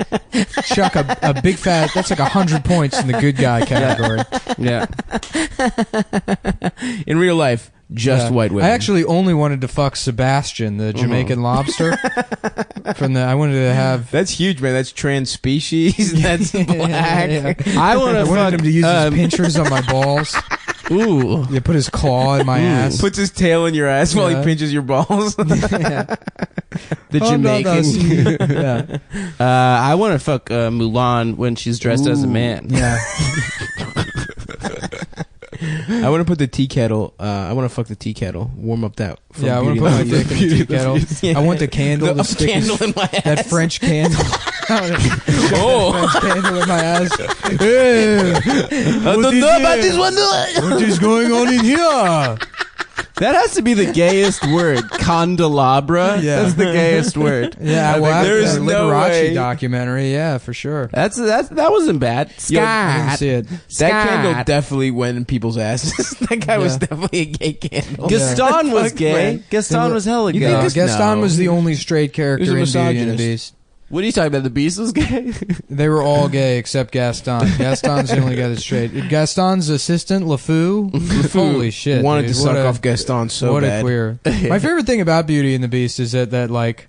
chuck a big fat. That's like 100 points in the good guy category. Yeah. In real life, just Yeah. white women. I actually only wanted to fuck Sebastian, the Jamaican lobster. I wanted to have. That's huge, man. That's trans species. That's black. Yeah. I want I to wanted fuck. him to use his pinchers on my balls. Ooh. Yeah, put his claw in my ass. Puts his tail in your ass while he Yeah. pinches your balls. Yeah. The Oh, no, Jamaican. yeah. I want to fuck Mulan when she's dressed as a man. Yeah. I want to put the tea kettle. I want to fuck the tea kettle. Warm up that. from Yeah, I want Beauty to put and my the dick in the tea kettle. Yeah. I want the candle to The stick. candle in my ass. That French candle. Oh. French candle in my ass. Hey, I don't know about this one. what is going on in here? That has to be the gayest word. Candelabra. Yeah. That's the gayest word. Yeah, I well, think there's there's a no Liberace way. documentary. Yeah, for sure. That wasn't bad. I didn't Scott. see it. That candle Scott. definitely went in people's asses. That guy was Yeah. definitely a gay candle. Gaston was Fuck, gay. man. Gaston was hella You gay. think No, this- Gaston no. was the only straight character He in was a Beauty and the misogynist. Beast. What are you talking about? The Beast was gay? They were all gay except Gaston. Gaston's the only guy that's straight. Gaston's assistant, LeFou. Holy shit. Wanted dude. to suck What a- off Gaston so what bad. a queer. My favorite thing about Beauty and the Beast is that like,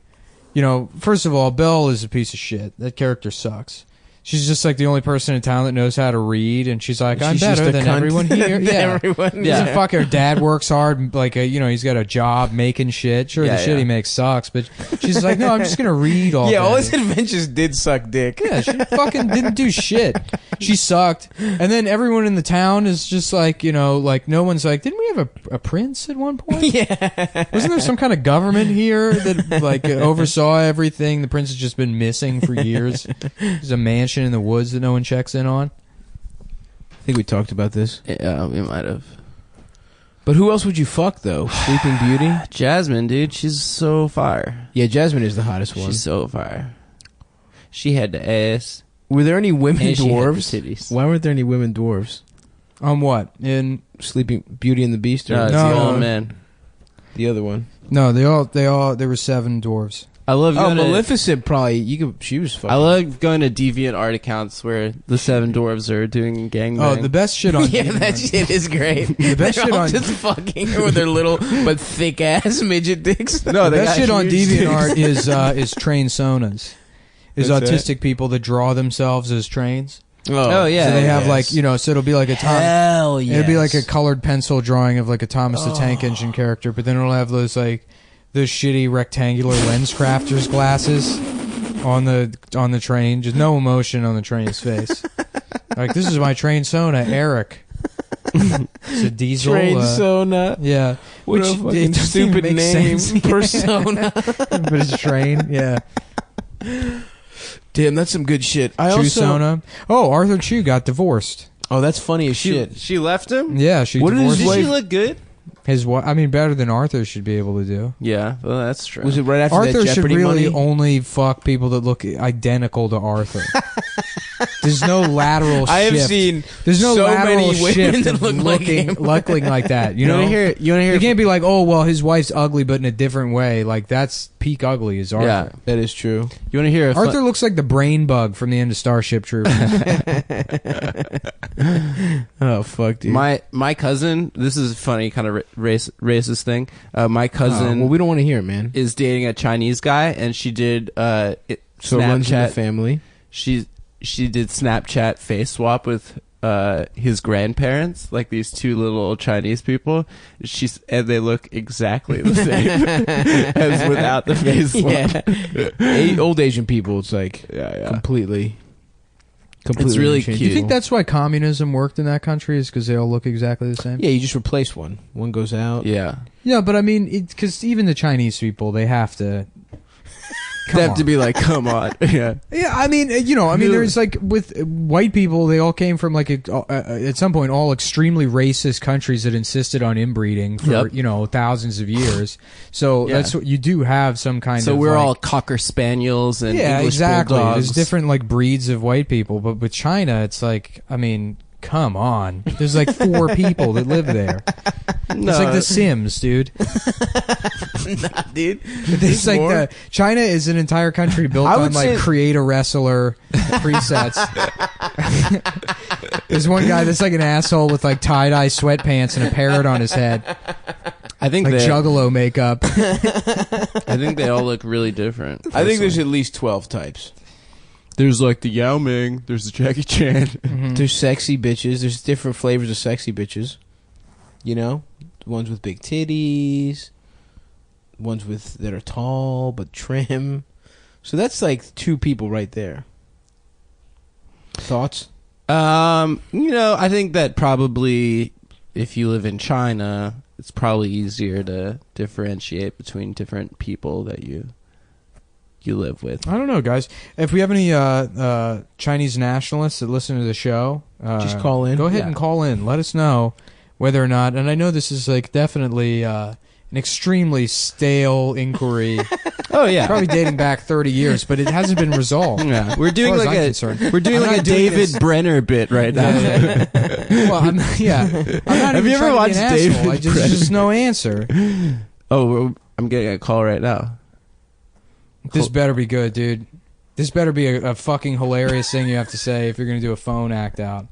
first of all, Belle is a piece of shit. That character sucks. She's just like the only person in town that knows how to read, and she's like, I'm She's just better a than cunt everyone here. than Yeah. everyone. Yeah. Fuck, her dad works hard, like, he's got a job making shit. Sure, Yeah, the shit yeah. he makes sucks, but she's like, no, I'm just gonna read all Yeah, day. all his adventures did suck dick. Yeah, she fucking didn't do shit. She sucked. And then everyone in the town is just like, like no one's like, didn't we have a prince at one point? Yeah. Wasn't there some kind of government here that like oversaw everything? The prince has just been missing for years. There's a mansion in the woods that no one checks in on. I think we talked about this. Yeah, we might have. But who else would you fuck though? Sleeping Beauty. Jasmine, dude, she's so fire. Yeah, Jasmine is the hottest one. She's so fire. She had the ass. Were there any women And she had the dwarves? titties. Why weren't there any women dwarves? On what? In Sleeping Beauty and the Beast, or No, it's No, the no. old man. the other one? no, there were 7 dwarves. I love Oh, going to, Maleficent probably. She was fucking. I love going to DeviantArt accounts where the 7 dwarves are doing gangbang. Oh, the best shit on yeah, DeviantArt. that shit is great. The best They're shit all on just fucking with their little but thick ass midget dicks. No, the they best got shit on huge DeviantArt is train sonas. Is What's autistic people that draw themselves as trains. Oh, yeah. So they have yes. like, you know, so it'll be like a Hell yes. it'll be like a colored pencil drawing of like a Thomas the Tank Engine character, but then it'll have those like those shitty rectangular lens crafters glasses on the train. Just no emotion on the train's face. Like, this is my train sona, Eric. It's a diesel. Train Sona. Yeah. What Which a it fucking doesn't stupid even make name. sense. Persona. But it's a train. Yeah. Damn, that's some good shit. I True also. Sona. Oh, Arthur Chu got divorced. Oh, that's funny as shit. She left him? Yeah, she What did divorced his Did she wife- look good? his wife. I mean, better than Arthur should be able to do. Yeah, well, that's true. Was it right after Arthur that should Jeopardy really money? only fuck people that look identical to Arthur. There's no lateral shift. I have seen There's no so lateral many women shift that of look like looking, him. looking like that. You You know, want to hear? You want to hear? you can't be like, oh well, his wife's ugly, but in a different way. Like, that's peak ugly is Arthur. Yeah. That is true. You want to hear? Arthur looks like the brain bug from the end of Starship Troopers. Oh fuck, dude. My cousin. This is a funny kind of racist thing. My cousin well, we don't want to hear it, man. is dating a Chinese guy, and she did So it runs in the Snapchat. family. She did Snapchat face swap with his grandparents, like these 2 little Chinese people. And they look exactly the same as without the face swap. Yeah. Old Asian people, it's like Yeah. completely. It's really interchangeable. Do you think that's why communism worked in that country? Is because they all look exactly the same? Yeah, you just replace one. One goes out. Yeah. Yeah, but I mean, because even the Chinese people, they have to. They have to be like, come on. Yeah. Yeah, I mean, you know, I mean, there's like with white people, they all came from like at some point all extremely racist countries that insisted on inbreeding for Yep. thousands of years. So Yeah. that's what you do have some kind of. So we're like, all Cocker Spaniels and yeah, English exactly. Bulldogs. There's different like breeds of white people, but with China, it's like, I mean, come on. There's like 4 people that live there. No. It's like The Sims, dude. Nah, dude. It's like China is an entire country built I on would like say- create a wrestler presets. There's one guy that's like an asshole with like tie-dye sweatpants and a parrot on his head, I think like they, Juggalo makeup. I think they all look really different. I think there's at least 12 types. There's like the Yao Ming. There's the Jackie Chan. There's sexy bitches. There's different flavors of sexy bitches. You know, the ones with big titties, ones with that are tall but trim. So that's like 2 people right there. Thoughts? You know, I think that probably if you live in China, it's probably easier to differentiate between different people that you live with. I don't know, guys. If we have any Chinese nationalists that listen to the show, Just call in. Go ahead Yeah. and call in. Let us know whether or not. And I know this is like definitely an extremely stale inquiry. Oh yeah. Probably dating back 30 years, but it hasn't been resolved. Yeah, we're doing As far like as I'm concerned. we're doing I'm like a not doing David this- Brenner bit right now. Yeah. Well, I'm not Have even you ever trying to be watched an David asshole. There's Brenner? just no answer. I'm getting a call right now. This better be good, dude. This better be a fucking hilarious thing you have to say if you're going to do a phone act out.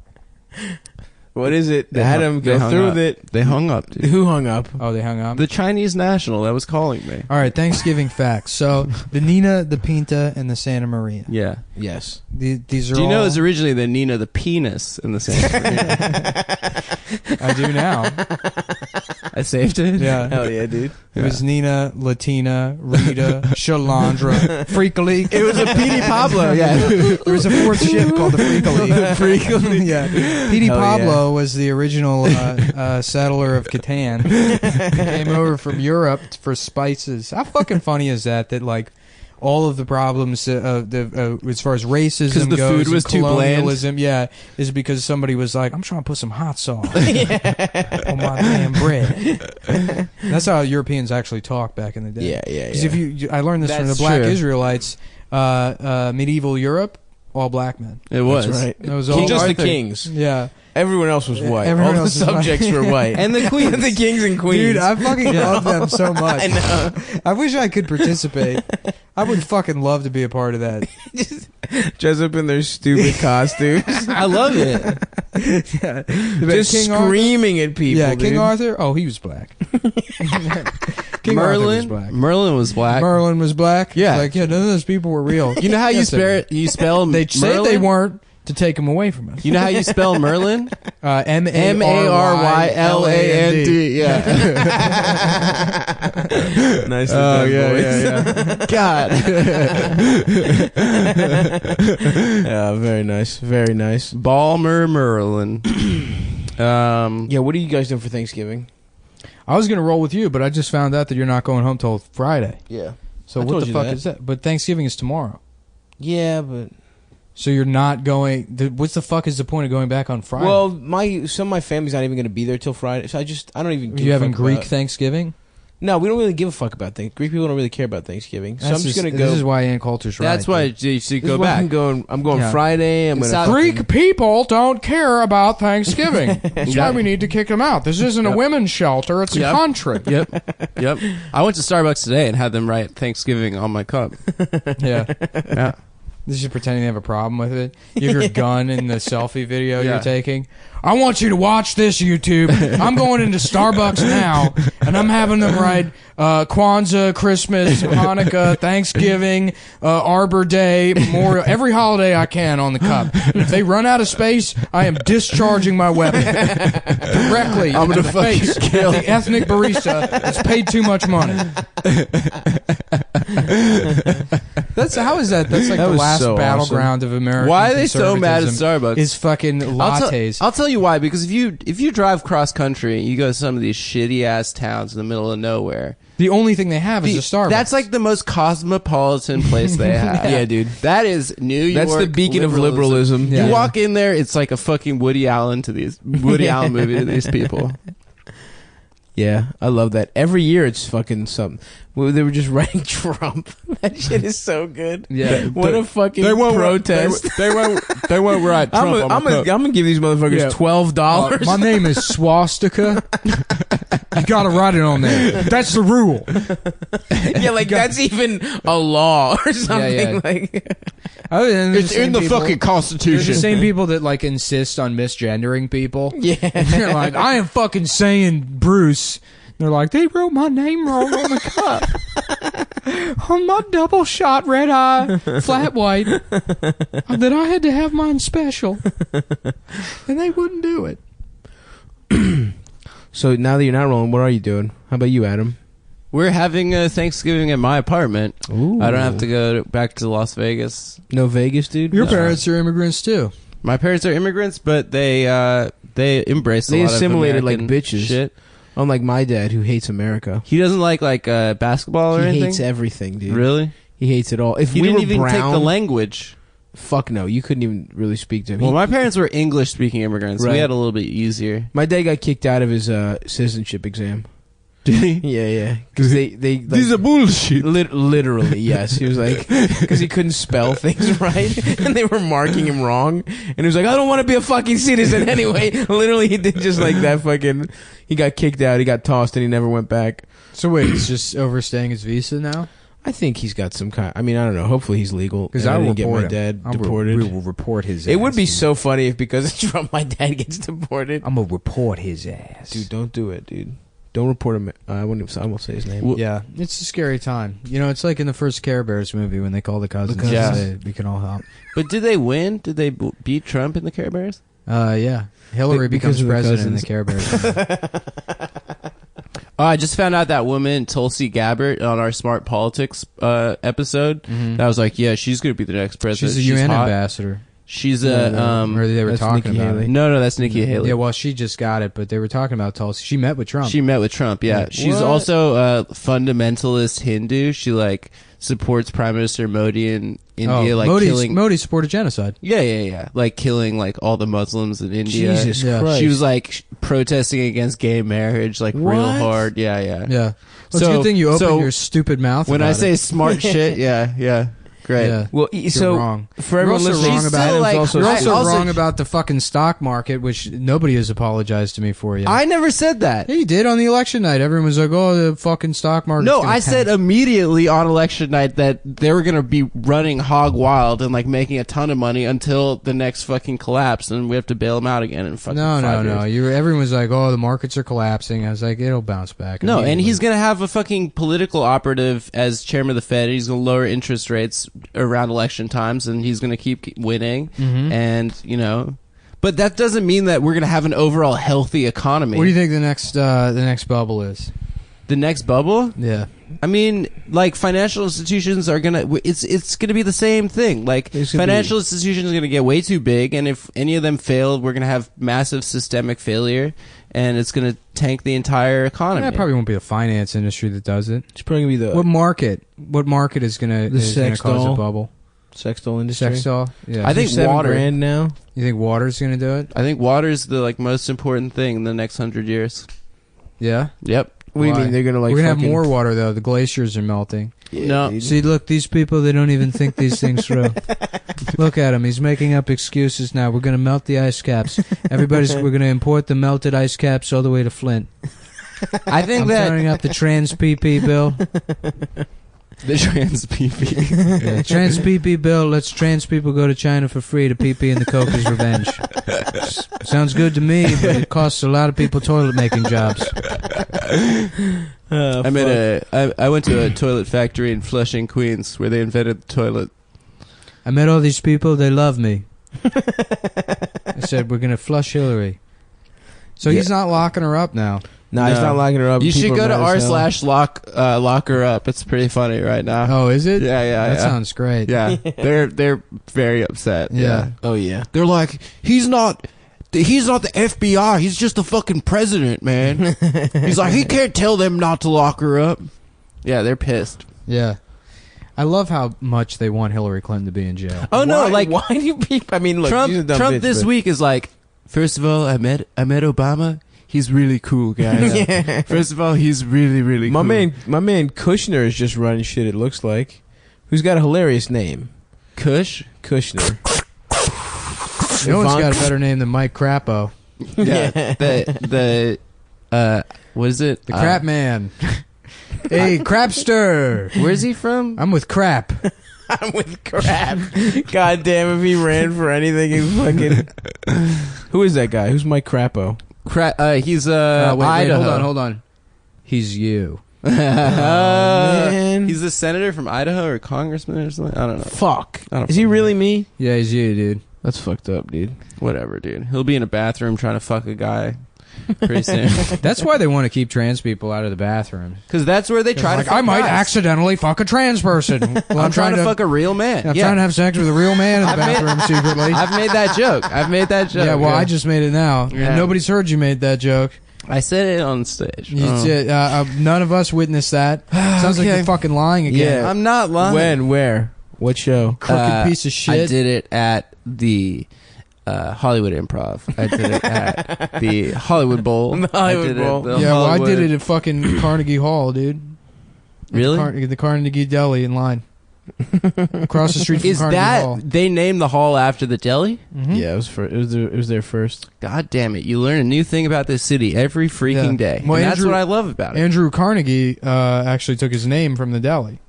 What is it? They Adam, hung- go they hung through up. with it. They hung up, dude. Who hung up? Oh, they hung up? The Chinese national that was calling me. All right, Thanksgiving facts. So, the Nina, the Pinta, and the Santa Maria. Yeah. Yes. These are Do you know all... it was originally the Nina the penis in the Santa Maria? I do now. I saved it. Yeah. Hell yeah, dude. It was Nina, Latina, Rita, Shalandra, Freakily. It was a P.D. Pablo, yeah. There was a 4th ship called the Freakily. Freakily. Yeah. P.D. Hell Pablo was the original settler of Catan. He came over from Europe for spices. How fucking funny is that? That like all of the problems as far as racism 'Cause the goes, food was and too bland? colonialism, yeah, is because somebody was like, I'm trying to put some hot sauce on my damn bread. That's how Europeans actually talk back in the day. Yeah. Because I learned this from the That's Black true. Israelites, medieval Europe, all black men. It was. That's right. It was all Just the Arthur. kings. Yeah. Everyone else was white. Everyone All the else was white. subjects were white. And the queens. the kings and queens. Dude, I fucking love them so much. I know. I wish I could participate. I would fucking love to be a part of that. Just dress up in their stupid costumes. I love it. Just King Arthur? screaming at people. Yeah, King dude. Arthur. Oh, he was black. King Arthur was Merlin. black. Merlin was black. Merlin was black. Yeah. It's like, yeah, none of those people were real. You know how Yes, you spell They said Merlin? they weren't to take them away from us. You know how you spell Merlin? M-A-R-Y-L-A-N-D. Yeah. Nice. Oh yeah. God. Yeah, very nice. Very nice. Balmer Merlin. Yeah, what are you guys doing for Thanksgiving? I was gonna roll with you, but I just found out that you're not going home till Friday. Yeah. So I what told the you fuck that. is that? But Thanksgiving is tomorrow. Yeah, but So you're not going. What's the fuck is the point of going back on Friday? well, some of my family's not even going to be there till Friday, so I don't even. Give you a having fuck Greek about- Thanksgiving? No, we don't really give a fuck about things. Greek people don't really care about Thanksgiving, so I'm just going to go. This is why Ann Coulter's right. That's why dude. you should This go is why back. I'm going Yeah. Friday. I'm going South- to Greek people don't care about Thanksgiving. That's why we need to kick them out. This isn't a women's shelter; it's a Yep. country. Yep. I went to Starbucks today and had them write Thanksgiving on my cup. Yeah. Yeah. This is just pretending they have a problem with it. You have your gun in the selfie video Yeah. you're taking. I want you to watch this, YouTube. I'm going into Starbucks now, and I'm having them write Kwanzaa, Christmas, Hanukkah, Thanksgiving, Arbor Day, Memorial, every holiday I can on the cup. If they run out of space, I am discharging my weapon directly I'm into gonna the face fucking of the ethnic barista that's paid too much money. That's how is that? That's like That the was last so battleground of American. Why are they so mad at conservatism Starbucks? Is fucking lattes. I'll tell you why. Because if you drive cross country, you go to some of these shitty ass towns in the middle of nowhere. The only thing they have is a Starbucks. That's like the most cosmopolitan place they have. Yeah, dude. That is New York. That's the beacon of liberalism. Yeah. You walk in there, it's like a fucking Woody Allen movie to these people. Yeah, I love that. Every year it's fucking something. Well, they were just writing Trump. That shit is so good. Yeah. What a fucking protest. They won't write Trump. I'm gonna give these motherfuckers Yeah. $12. My name is Swastika. You gotta write it on there. That's the rule. Yeah, like that's even a law or something. yeah. Like, It's in the fucking They're Constitution. the same people that like insist on misgendering people. yeah. They're like, I am fucking saying Bruce. They're like, they wrote my name wrong on the cup. On my double shot red eye, flat white. That I had to have mine special. And they wouldn't do it. So now that you're not rolling, what are you doing? How about you, Adam? We're having a Thanksgiving at my apartment. Ooh. I don't have to go back to Las Vegas. No Vegas, dude. Your No. parents are immigrants too. My parents are immigrants, but they embrace. They a lot assimilated of like American bitches. Shit. Unlike my dad, who hates America. He doesn't like basketball or He anything. hates everything, dude. Really? He hates it all. If He we didn't were even brown, take the language. fuck no, you couldn't even really speak to him. Well, my parents were English-speaking immigrants. Right. We had a little bit easier. My dad got kicked out of his citizenship exam. Did he? Yeah. Because they like, are bullshit. literally, yes. He was like, because he couldn't spell things right, and they were marking him wrong, and he was like, I don't want to be a fucking citizen anyway. Literally, he did just like that. Fucking, he got kicked out. He got tossed, and he never went back. So wait, he's just overstaying his visa now? I think he's got some kind. I mean, I don't know. Hopefully, he's legal. Because and I will didn't get my report him. dad deported. We will report his ass. It would be dude. so funny if because of Trump, my dad gets deported. I'm gonna report his ass. Dude, don't do it, dude. Don't report him. I won't say his name. Well, Yeah, it's a scary time. You know, it's like in the first Care Bears movie when they call the cousins Yeah. and say, we can all help. But did they win? Did they beat Trump in the Care Bears? Yeah. Hillary Because becomes of the president in cousins. the Care Bears. Oh, I just found out that woman, Tulsi Gabbard, on our Smart Politics episode. Mhm. That was like, yeah, she's going to be the next president. She's a UN hot. ambassador. She's or they were that's talking Nikki about Haley. it. no, that's Nikki Haley. Yeah, well, she just got it, but they were talking about Tulsi. She met with Trump. She met with Trump. Yeah, she's What? also a fundamentalist Hindu. She like supports Prime Minister Modi in India, like killing. Modi supported genocide. Yeah, like killing like all the Muslims in India. Jesus Yeah. Christ. She was like protesting against gay marriage, like real What? hard. Yeah. Yeah. Well, it's a So- good thing you opened so your stupid mouth. When I about say it. smart shit, yeah, great. Yeah. Well, You're wrong. for You're everyone also listening, wrong about Adam's it. like- also You're I also also- wrong about the fucking stock market, which nobody has apologized to me for yet. I never said that. Yeah, you did on the election night. Everyone was like, "Oh, the fucking stock market." No, I said immediately on election night that they were going to be running hog wild and like making a ton of money until the next fucking collapse, and we have to bail them out again in fucking No. 5 years. Everyone was like, "Oh, the markets are collapsing." I was like, "It'll bounce back." No, and immediately." he's going to have a fucking political operative as chairman of the Fed. He's going to lower interest rates around election times, and he's going to keep winning. Mhm. And, you know, but that doesn't mean that we're going to have an overall healthy economy. What do you think the next bubble is? The next bubble? Yeah. I mean, like financial institutions are gonna. It's gonna be the same thing. Like It's gonna financial institutions are gonna get way too big, and if any of them fail, we're gonna have massive systemic failure, and it's gonna tank the entire economy. That probably won't be the finance industry that does it. it's probably gonna be the What market is gonna sex cause doll a bubble? sex doll industry. Sex doll. Yeah. I think $7 water. grand now. You think water's gonna do it? I think water's the like most important thing in the next 100 years. Yeah. Yep. What do you Why? mean they're gonna like? We're gonna have fucking- more water though. The glaciers are melting. Yeah, No. dude. See, look, these people, they don't even think these things through. Look at him. He's making up excuses now. We're going to melt the ice caps. We're going to import the melted ice caps all the way to Flint. I think I'm that turning up the trans PP bill. the trans PP. Yeah, trans PP bill lets trans people go to China for free to PP in the Coca's revenge. Sounds good to me, but it costs a lot of people toilet making jobs. I went to a toilet factory in Flushing, Queens, where they invented the toilet. I met all these people. They love me. I said, we're going to flush Hillary. So he's not locking her up now. Nah, he's No. not locking her up. You People should are go to mad as hell. r/lock her up. It's pretty funny right now. Oh, is it? Yeah, That sounds great. Yeah, they're very upset. Yeah. Oh yeah. They're like, he's not the FBI. He's just the fucking president, man. He's like, he can't tell them not to lock her up. Yeah, they're pissed. Yeah. I love how much they want Hillary Clinton to be in jail. Oh no, Why- like why do you people? I mean, look, she's a dumb Trump bitch, this but- week is like, first of all, I met Obama. He's really cool, guys. Yeah. First of all, he's really My cool. man Kushner is just running shit. It looks like, who's got a hilarious name, Kush. Kushner. No one's got a better name than Mike Crapo. Yeah, the what is it? The Crap Man. Hey, Crapster. Where's he from? I'm with Crap. I'm with crap. God damn, if he ran for anything, he's fucking. Who is that guy? Who's Mike Crapo? He's Wait, Idaho. hold on. He's you. Man. He's a senator from Idaho or congressman or something. I don't know. Fuck. I don't Is he fucking really me? Yeah, he's you, dude. That's fucked up, dude. Whatever, dude. He'll be in a bathroom trying to fuck a guy pretty soon. That's why they want to keep trans people out of the bathroom. Because that's where they try to fuck I might guys. accidentally fuck a trans person. Well, I'm trying to fuck a real man. I'm Yeah. trying to have sex with a real man in the bathroom secretly. I've made that joke. Yeah, well, I just made it now. Yeah. And nobody's heard you made that joke. I said it on stage. None of us witnessed that. Sounds like Okay. you're fucking lying again. Yeah. I'm not lying. When? Where? What show? Crooked piece of shit. I did it at the Hollywood Improv. I did it at the Hollywood Bowl. The Hollywood I did it at Bowl. the Yeah, well, I did Hollywood- it at fucking Carnegie Hall, dude. Really? The Carnegie Deli in line. Across the street from Is Carnegie that Hall. they named the hall after the deli? Mhm. Yeah, it was there first. God damn it! You learn a new thing about this city every freaking Yeah. day. Well, and that's Andrew- what I love about it. Andrew Carnegie actually took his name from the deli.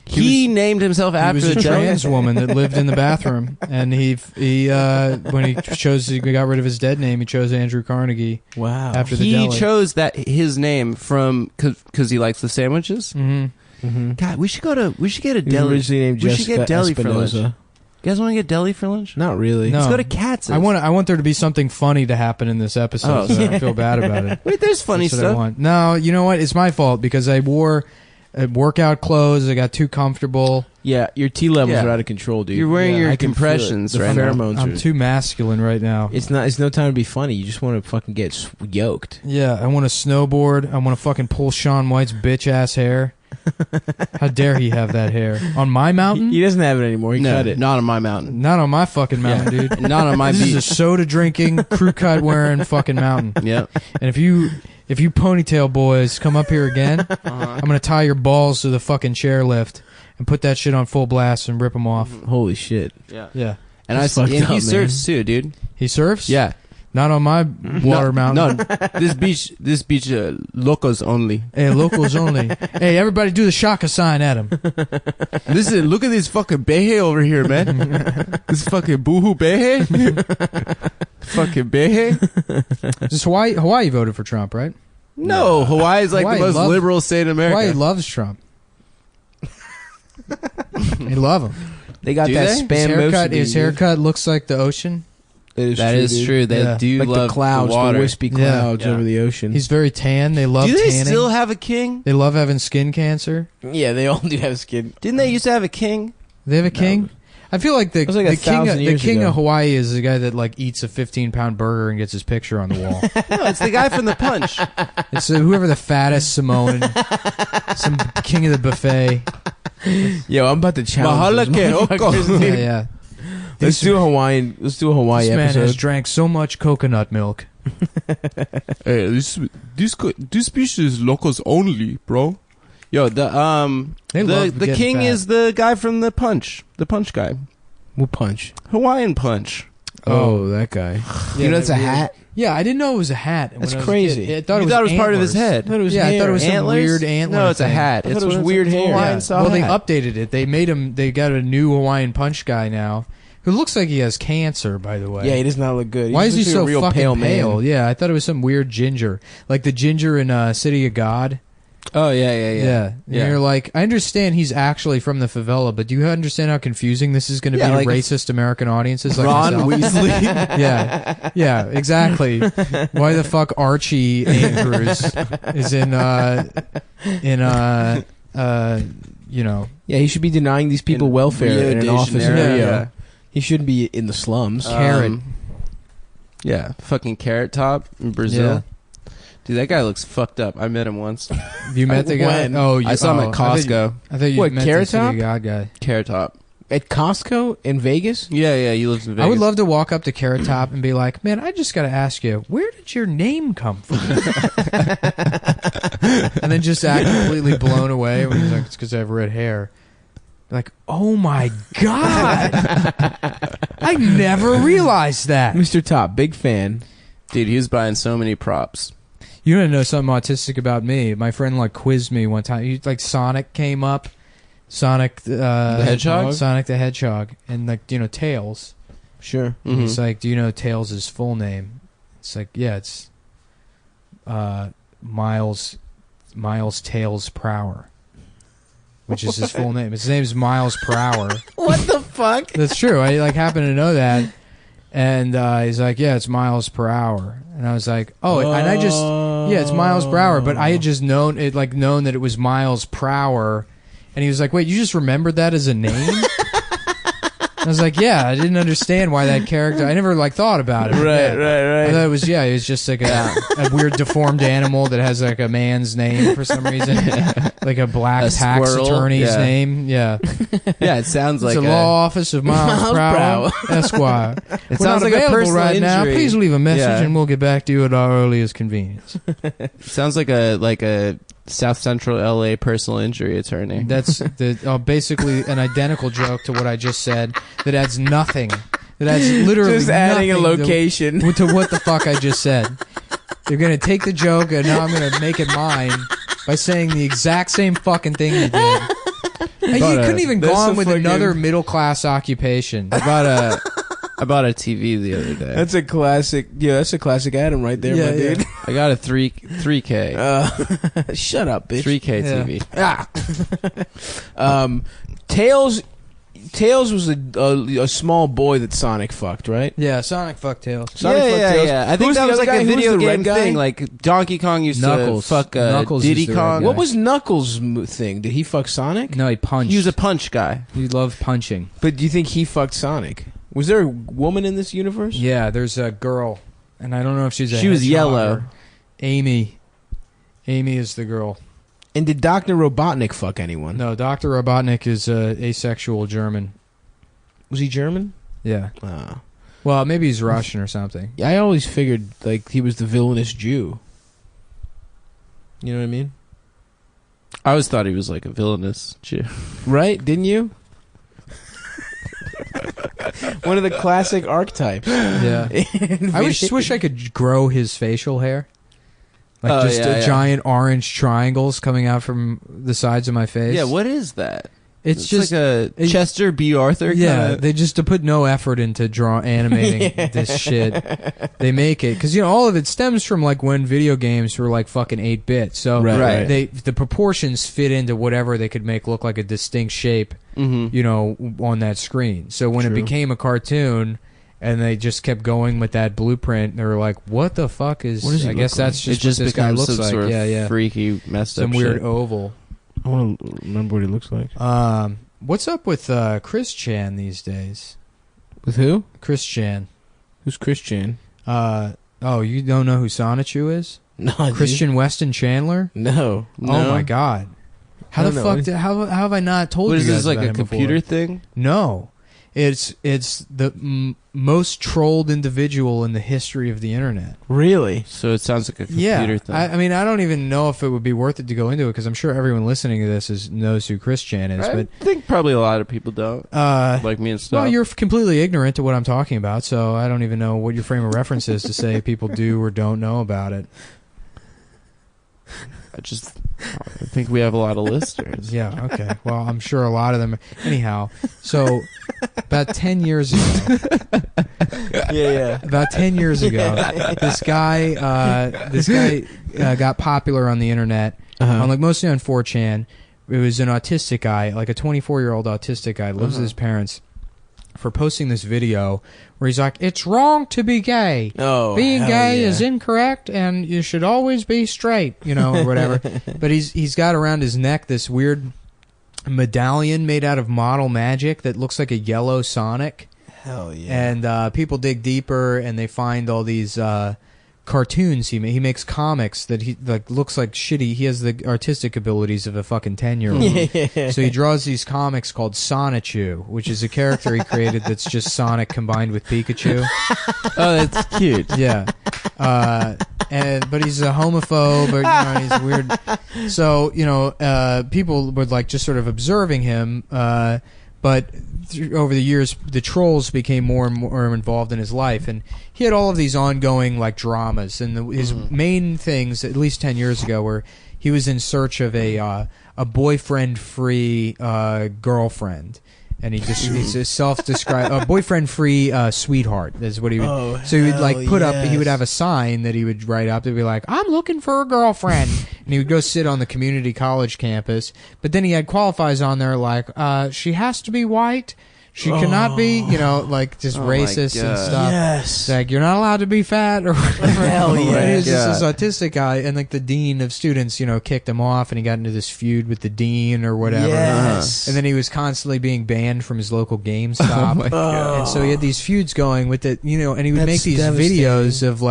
He named himself He after was a the deli. trans woman that lived in the bathroom, and he when he got rid of his dead name, he chose Andrew Carnegie Wow. after the He deli. chose his name from because he likes the sandwiches. Mm-hmm. Mm-hmm. God, we should get a He was deli. originally named We should Jessica get deli for lunch. Espinoza. You guys want to get deli for lunch? Not really. No. Let's go to Katz's. I want there to be something funny to happen in this episode, Oh, so I don't feel bad about it. Wait, there's funny That's what I stuff. want. No, you know what? It's my fault because I wore Workout clothes. I got too comfortable. Yeah, your T levels Yeah. are out of control, dude. You're wearing your I can feel it. compressions The right now. pheromones I'm are- too masculine right now. It's no time to be funny. You just want to fucking get yoked. Yeah, I want to snowboard. I want to fucking pull Shaun White's bitch ass hair. How dare he have that hair on my mountain? He doesn't have it anymore. He No, cut it. not on my mountain. Not on my fucking mountain, dude. Not on my This is a beach. soda drinking, crew cut wearing fucking mountain. Yep. And if you ponytail boys come up here again, I'm gonna tie your balls to the fucking chairlift and put that shit on full blast and rip them off. Holy shit. Yeah. Yeah. And That's and fucked he up, man. surfs too, dude. He surfs? Yeah. Not on my water mountain. No, this beach, locals only. Hey, locals only. Hey, everybody do the shaka sign at him. Listen, look at this fucking behe over here, man. This fucking boohoo behe. Fucking behe. Just Hawaii voted for Trump, right? No, Hawaii is like Hawaii the most loves- liberal state in America. Hawaii loves Trump. They love him. They got Do that they? spam His haircut looks like the ocean. That is true. They Yeah. do Like love the clouds, the water. wispy Yeah. clouds Yeah. over the ocean. He's very tan. They love Do they tanning. still have a king? They love having skin cancer. Yeah, they all do have skin. Didn't they used to have a king? They have a king. I feel like the was like the king 1,000 years ago. of Hawaii is the guy that like eats a 15-pound burger and gets his picture on the wall. No, it's the guy from the Punch. It's whoever the fattest Samoan, some king of the buffet. Yo, I'm about to challenge Mahala those ke motherfuckers, oko. dude. Yeah. Let's do a Hawaii This episode. man has drank so much coconut milk. Hey, this beach is locals only, bro. Yo, They the love getting king fat. is the guy from the Punch guy, What punch? Hawaiian Punch. Oh, that guy. Yeah, You know, it's a that weird- hat. Yeah, I didn't know it was a hat. That's when I was a crazy. kid. I thought You it thought was it was part of his antlers. head. I thought it was Yeah, I thought it was some Antlers? weird antler. No, it's a thing. hat. I thought It's it was what- weird it's a hair. Hawaiian Yeah. style Well, they hat. updated it. They made him. They got a new Hawaiian Punch guy now, who looks like he has cancer. By the way, Yeah, he does not look good. Why is he just so a real fucking pale pale? man? Yeah, I thought it was some weird ginger, like the ginger in City of God. Oh yeah. And you're like, I understand he's actually from the favela, but do you understand how confusing this is going to Yeah, be like to racist American audiences like Ron myself? Weasley. Yeah, exactly. Why the fuck Archie Andrews is in you know, Yeah, he should be denying these people In welfare Rio in an de office in Janeiro, Rio. yeah. He shouldn't be in the slums. Carrot. Yeah, fucking Carrot Top in Brazil. Dude, that guy looks fucked up. I met him once. Have you met the guy? When? Oh, I saw him at Costco. I thought you What, met Carrot the City Top? of God guy. Carrot Top. At Costco in Vegas? Yeah, he lives in Vegas. I would love to walk up to Carrot Top and be like, man, I just got to ask you, where did your name come from? And then just act completely blown away when he's like, it's because I have red hair. Like, oh my God. I never realized that. Mr. Top, big fan. Dude, he was buying so many props. You want to know something autistic about me? My friend like quizzed me one time. Like Sonic came up. Sonic the Hedgehog? Sonic the Hedgehog. And like, you know, Tails. Sure. And Mhm. He's like, do you know Tails' full name? It's like, yeah, it's Miles Tails Prower, which is his full name. His name's Miles Prower. What the fuck? That's true. I like happen to know that. And he's like, yeah, it's miles per hour. And I was like, oh, and I just, yeah, it's miles per hour. But I had just known that it was miles per hour. And he was like, wait, you just remembered that as a name? I was like, yeah, I didn't understand why that character. I never like thought about it. Yeah. I thought it was just like a weird deformed animal that has like a man's name for some reason, like a black A tax squirrel? attorney's Yeah. name. Yeah, Yeah, it sounds it's like the law office of Miles Prower, Esquire. It We're sounds not like a available personal right now. injury. Please leave a message Yeah. and we'll get back to you at our earliest convenience. It sounds like a South Central LA personal injury attorney. That's basically an identical joke to what I just said. That adds nothing. That adds literally Just adding a nothing location. to what the fuck I just said. They're gonna take the joke and now I'm gonna make it mine by saying the exact same fucking thing you did. And you couldn't even That's gone a with fucking- another middle class occupation. I bought a TV the other day. That's a classic. Yeah, that's a classic Adam right there, my dude. I got a 3K. Shut up, bitch. 3K Yeah. TV. Tails. Tails was a small boy that Sonic fucked, right? Yeah, Sonic fucked Tails. Sonic fucked Tails. I think Who's that the was other like guy? a Who's video the red game guy? thing. Like Donkey Kong used Knuckles. to fuck Knuckles Diddy is the red Kong. guy. What was Knuckles' thing? Did he fuck Sonic? No, he punched. He was a punch guy. He loved punching. But do you think he fucked Sonic? Was there a woman in this universe? Yeah, there's a girl, and I don't know if she's a She was hedgehog yellow. or- Amy. Amy is the girl. And did Dr. Robotnik fuck anyone? No, Dr. Robotnik is asexual German. Was he German? Yeah. Uh, Well, maybe he's Russian or something. I always figured like he was the villainous Jew. You know what I mean? I always thought he was like a villainous Jew. Right? Didn't you? One of the classic archetypes. Yeah. I wish I could grow his facial hair. Like Oh, just yeah. giant orange triangles coming out from the sides of my face. Yeah, what is that? It's just like a it- Chester B. Arthur. yeah, kinda. they just to put no effort into animating this shit. They make it because all of it stems from like when video games were like fucking 8-bit. So Right. the proportions fit into whatever they could make look like a distinct shape, Mm-hmm. on that screen. So when it True. became a cartoon, and they just kept going with that blueprint, they were like, "What the fuck is?" What does he I look guess that's It just just what this guy becomes looks some like. sort of Yeah, freaky, messed some up weird shit. oval. I want to remember what he looks like. What's up with Chris Chan these days? With who? Chris Chan. Who's Christian? Oh, you don't know who Sonichu is? No, Christian Weston Chandler? No. Oh my God! How I the don't fuck? know. How have I not told What you is guys this, like about a him computer before? thing? No, it's the most trolled individual in the history of the internet. Really? So it sounds like a Yeah, computer thing. I mean, I don't even know if it would be worth it to go into it because I'm sure everyone listening to this knows who Chris Chan is. I But think probably a lot of people don't. Like me and stuff. well, you're completely ignorant to what I'm talking about, so I don't even know what your frame of reference is to say people do or don't know about it. I think we have a lot of listeners. Yeah, okay. Well, I'm sure a lot of them. Anyhow, so about 10 years ago, Yeah. about 10 years ago, this guy got popular on the internet, on like mostly on 4chan. It was an autistic guy, like a 24-year-old autistic guy, lives with his parents, for posting this video where he's like, "It's wrong to be gay. Oh, Being hell gay yeah. is incorrect, and you should always be straight," or whatever. But he's got around his neck this weird medallion made out of model magic that looks like a yellow Sonic. Hell yeah. And people dig deeper, and they find all these cartoons he makes comics that he like looks like shitty. He has the artistic abilities of a fucking 10-year-old. So he draws these comics called Sonichu, which is a character he created that's just Sonic combined with Pikachu. Oh, that's cute. Yeah. But he's a homophobe, or he's weird. So people were like just sort of observing him, but over the years, the trolls became more and more involved in his life, and he had all of these ongoing like dramas. And his main things, at least 10 years ago, were he was in search of a boyfriend-free girlfriend. And he's a self-described a boyfriend-free sweetheart is what he would. Oh, so he would like hell put up. He would yes. have a sign that he would write up to be like, "I'm looking for a girlfriend," and he would go sit on the community college campus. But then he had qualifies on there like, "She has to be white. She cannot be, like just Oh my racist and God. stuff." Yes. It's like, you're not allowed to be fat or whatever. Hell yeah. And he was Yeah. just this autistic guy, and like the dean of students, kicked him off, and he got into this feud with the dean or whatever. Yes. And then he was constantly being banned from his local GameStop. And so he had these feuds going with it, and he would That's make these devastating. videos of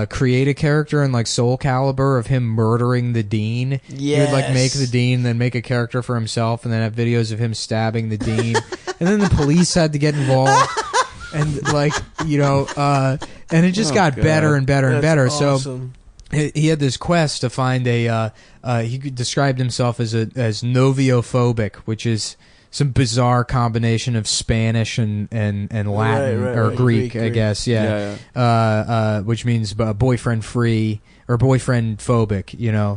create a character in like Soul Calibur of him murdering the dean. He would like make the dean, then make a character for himself, and then have videos of him stabbing the dean. And then the police had to get involved. And and it just got God. better and better and That's better. awesome. So he had this quest to find he described himself as noviophobic, which is some bizarre combination of Spanish and Latin or right. Greek, I Greek. guess, which means boyfriend free or boyfriend phobic,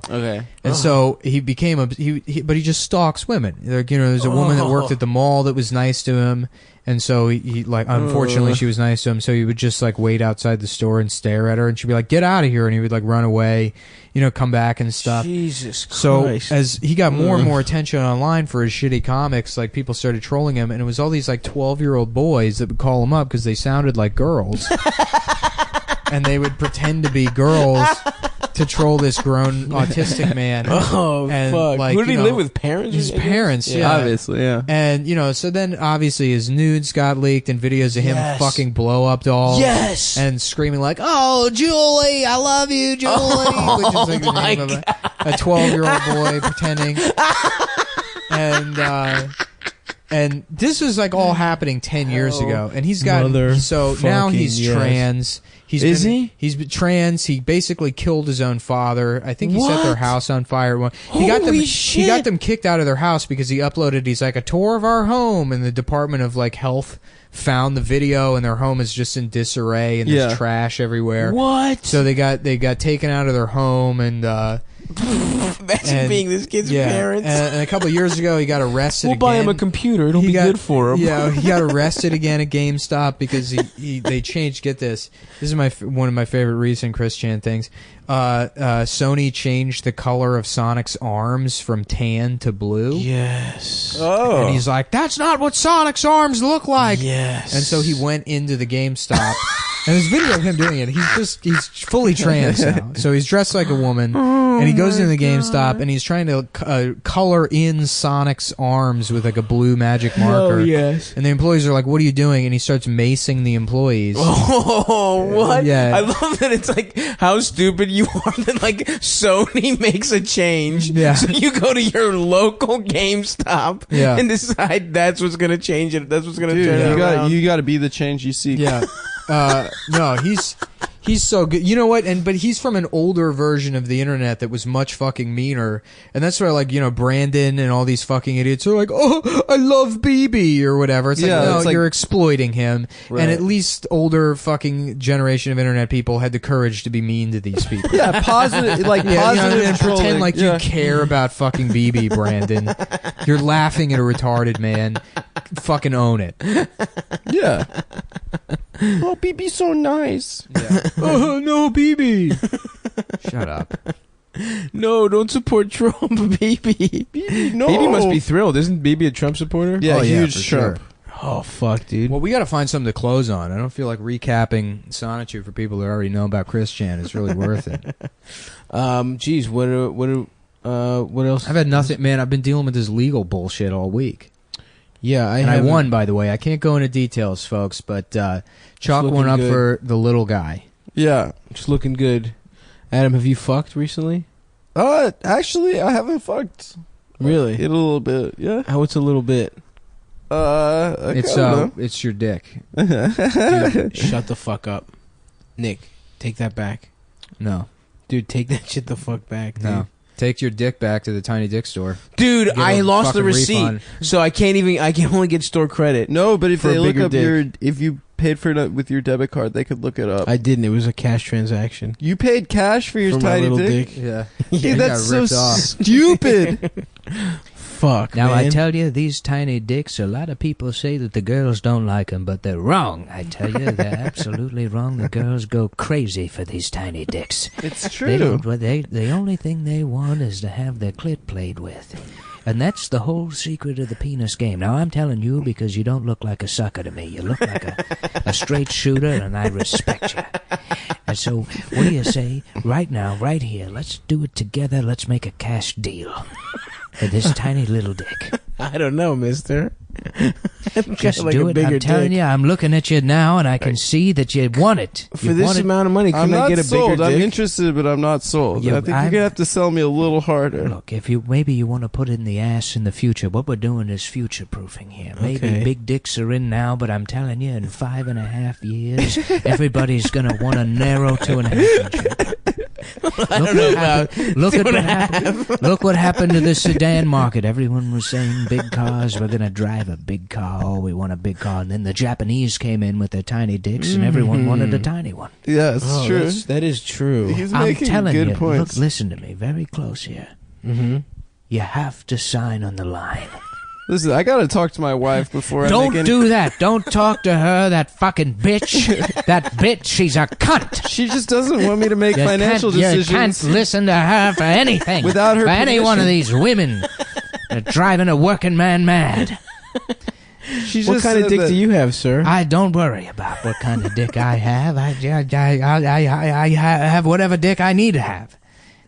Okay. And so he became but he just stalks women. Like, there's a woman that worked at the mall that was nice to him, and so he like, unfortunately she was nice to him, so he would just like wait outside the store and stare at her, and she'd be like, "Get out of here," and he would like run away, come back and stuff. Jesus So Christ. as he got more and more attention online for his shitty comics, like people started trolling him, and it was all these like 12-year-old boys that would call him up because they sounded like girls, and they would pretend to be girls to troll this grown autistic man. Oh, and, fuck. like, Who did you he know, live with? Parents? His I guess? parents, yeah. Obviously, yeah. And, so then obviously his nudes got leaked and videos of him Yes. fucking blow up dolls. Yes. And screaming like, "Oh, Julie, I love you, Julie." Which is like the name of a 12-year-old boy pretending. And this was like all happening 10 years ago. And he's got, so now he's trans. Is he? He's been trans. He basically killed his own father. I think he set their house on fire. He got them kicked out of their house because he uploaded. He's like, a tour of our home, and the Department of like Health found the video, and their home is just in disarray and there's trash everywhere. What? So they got taken out of their home, and Imagine being this kid's parents. And a couple of years ago, he got arrested. We'll buy him a computer. It'll be good for him. Yeah, he got arrested again at GameStop because they changed. Get this. This is one of my favorite recent Chris Chan things. Sony changed the color of Sonic's arms from tan to blue. Yes. Oh. And he's like, "That's not what Sonic's arms look like." Yes. And so he went into the GameStop. And there's video of him doing it. He's fully trans now. So he's dressed like a woman. And he goes into the GameStop and he's trying to color in Sonic's arms with like a blue magic marker. Oh, yes. And the employees are like, "What are you doing?" And he starts macing the employees. Oh, what? Yeah. I love that it's like how stupid you are that like Sony makes a change. Yeah. So you go to your local GameStop and decide that's what's going to change it. That's what's going to turn it around. You got to be the change you seek. Yeah. No, he's so good. You know what? But he's from an older version of the internet that was much fucking meaner. And that's where like, Brandon and all these fucking idiots are like, "Oh, I love BB," or whatever. It's like, no, it's like, you're exploiting him. Right. And at least older fucking generation of internet people had the courage to be mean to these people. Yeah, positive, like positive and trolling. pretend like you care about fucking BB, Brandon. You're laughing at a retarded man. Fucking own it. Yeah. Oh, BB's so nice. Yeah. Oh, no, BB. Shut up. No, don't support Trump, BB. BB, no. BB must be thrilled. Isn't BB a Trump supporter? Yeah, Oh, yeah, huge for Trump. sure. Oh, fuck, dude. Well, we got to find something to close on. I don't feel like recapping Sonichu for people that already know about Chris Chan is really worth it. Geez, what else? I've had nothing, man. I've been dealing with this legal bullshit all week. Yeah, I won, by the way. I can't go into details, folks, but chalk one up for the little guy. Yeah. It's looking good. Adam, have you fucked recently? Actually, I haven't fucked. Really? A little bit, yeah. How? What's a little bit? It's your dick. Dude, shut the fuck up. Nick, take that back. No. Dude, take that shit the fuck back, dude. No. Take your dick back to the Tiny Dick store. Dude, Get I a lost the fucking receipt, refund. so I can only get store credit. No, but if For they a look bigger up dick. if you paid for it with your debit card, they could look it up. I didn't. It was a cash transaction. You paid cash for your For my tiny little dick? dick. Yeah. Dude, that's so ripped off. stupid. Fuck, Now, man. I tell you, these tiny dicks, a lot of people say that the girls don't like them, but they're wrong. I tell you, they're absolutely wrong. The girls go crazy for these tiny dicks. It's They true. don't, the only thing they want is to have their clit played with. And that's the whole secret of the penis game. Now, I'm telling you because you don't look like a sucker to me. You look like a straight shooter, and I respect you. And so, what do you say? Right now, right here, let's do it together. Let's make a cash deal for this tiny little dick. I don't know, mister. Just like do a it. bigger I'm telling dick. you, I'm looking at you now, and I can see that you want it. For You this want it. amount of money, I'm couldn't I not get a sold. bigger I'm dick? interested, but I'm not sold. Yeah, I think you're going to have to sell me a little harder. Look, if you maybe you want to put in the ass in the future, what we're doing is future proofing here. Maybe Okay. big dicks are in now, but I'm telling you, in 5.5 years, everybody's gonna want a narrow 2.5 inch. I don't know about Look at what happened. Look what happened to the sedan market. Everyone was saying big cars. We're gonna drive a big car. Oh, we want a big car. And then the Japanese came in with their tiny dicks, and everyone wanted a tiny one. Yeah, it's Oh, true. that is true. He's I'm making telling good you. points. Look, listen to me very close here. Mm-hmm. You have to sign on the line. Listen, I gotta talk to my wife before I Don't make any... do that. Don't talk to her, that fucking bitch. That bitch, she's a cunt. She just doesn't want me to make financial decisions. You can't listen to her for anything. Without her For any one of permission. these women that are driving a working man mad. She What just kind of said dick that- do you have, sir? I don't worry about what kind of dick I have. I have whatever dick I need to have.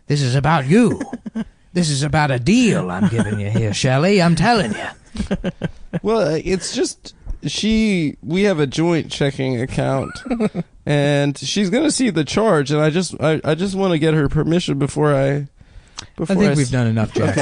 This is about you. This is about a deal I'm giving you here, Shelley. I'm telling you. Well, it's just we have a joint checking account, and she's gonna see the charge, and I just want to get her permission before I. I think we've done enough, Jack.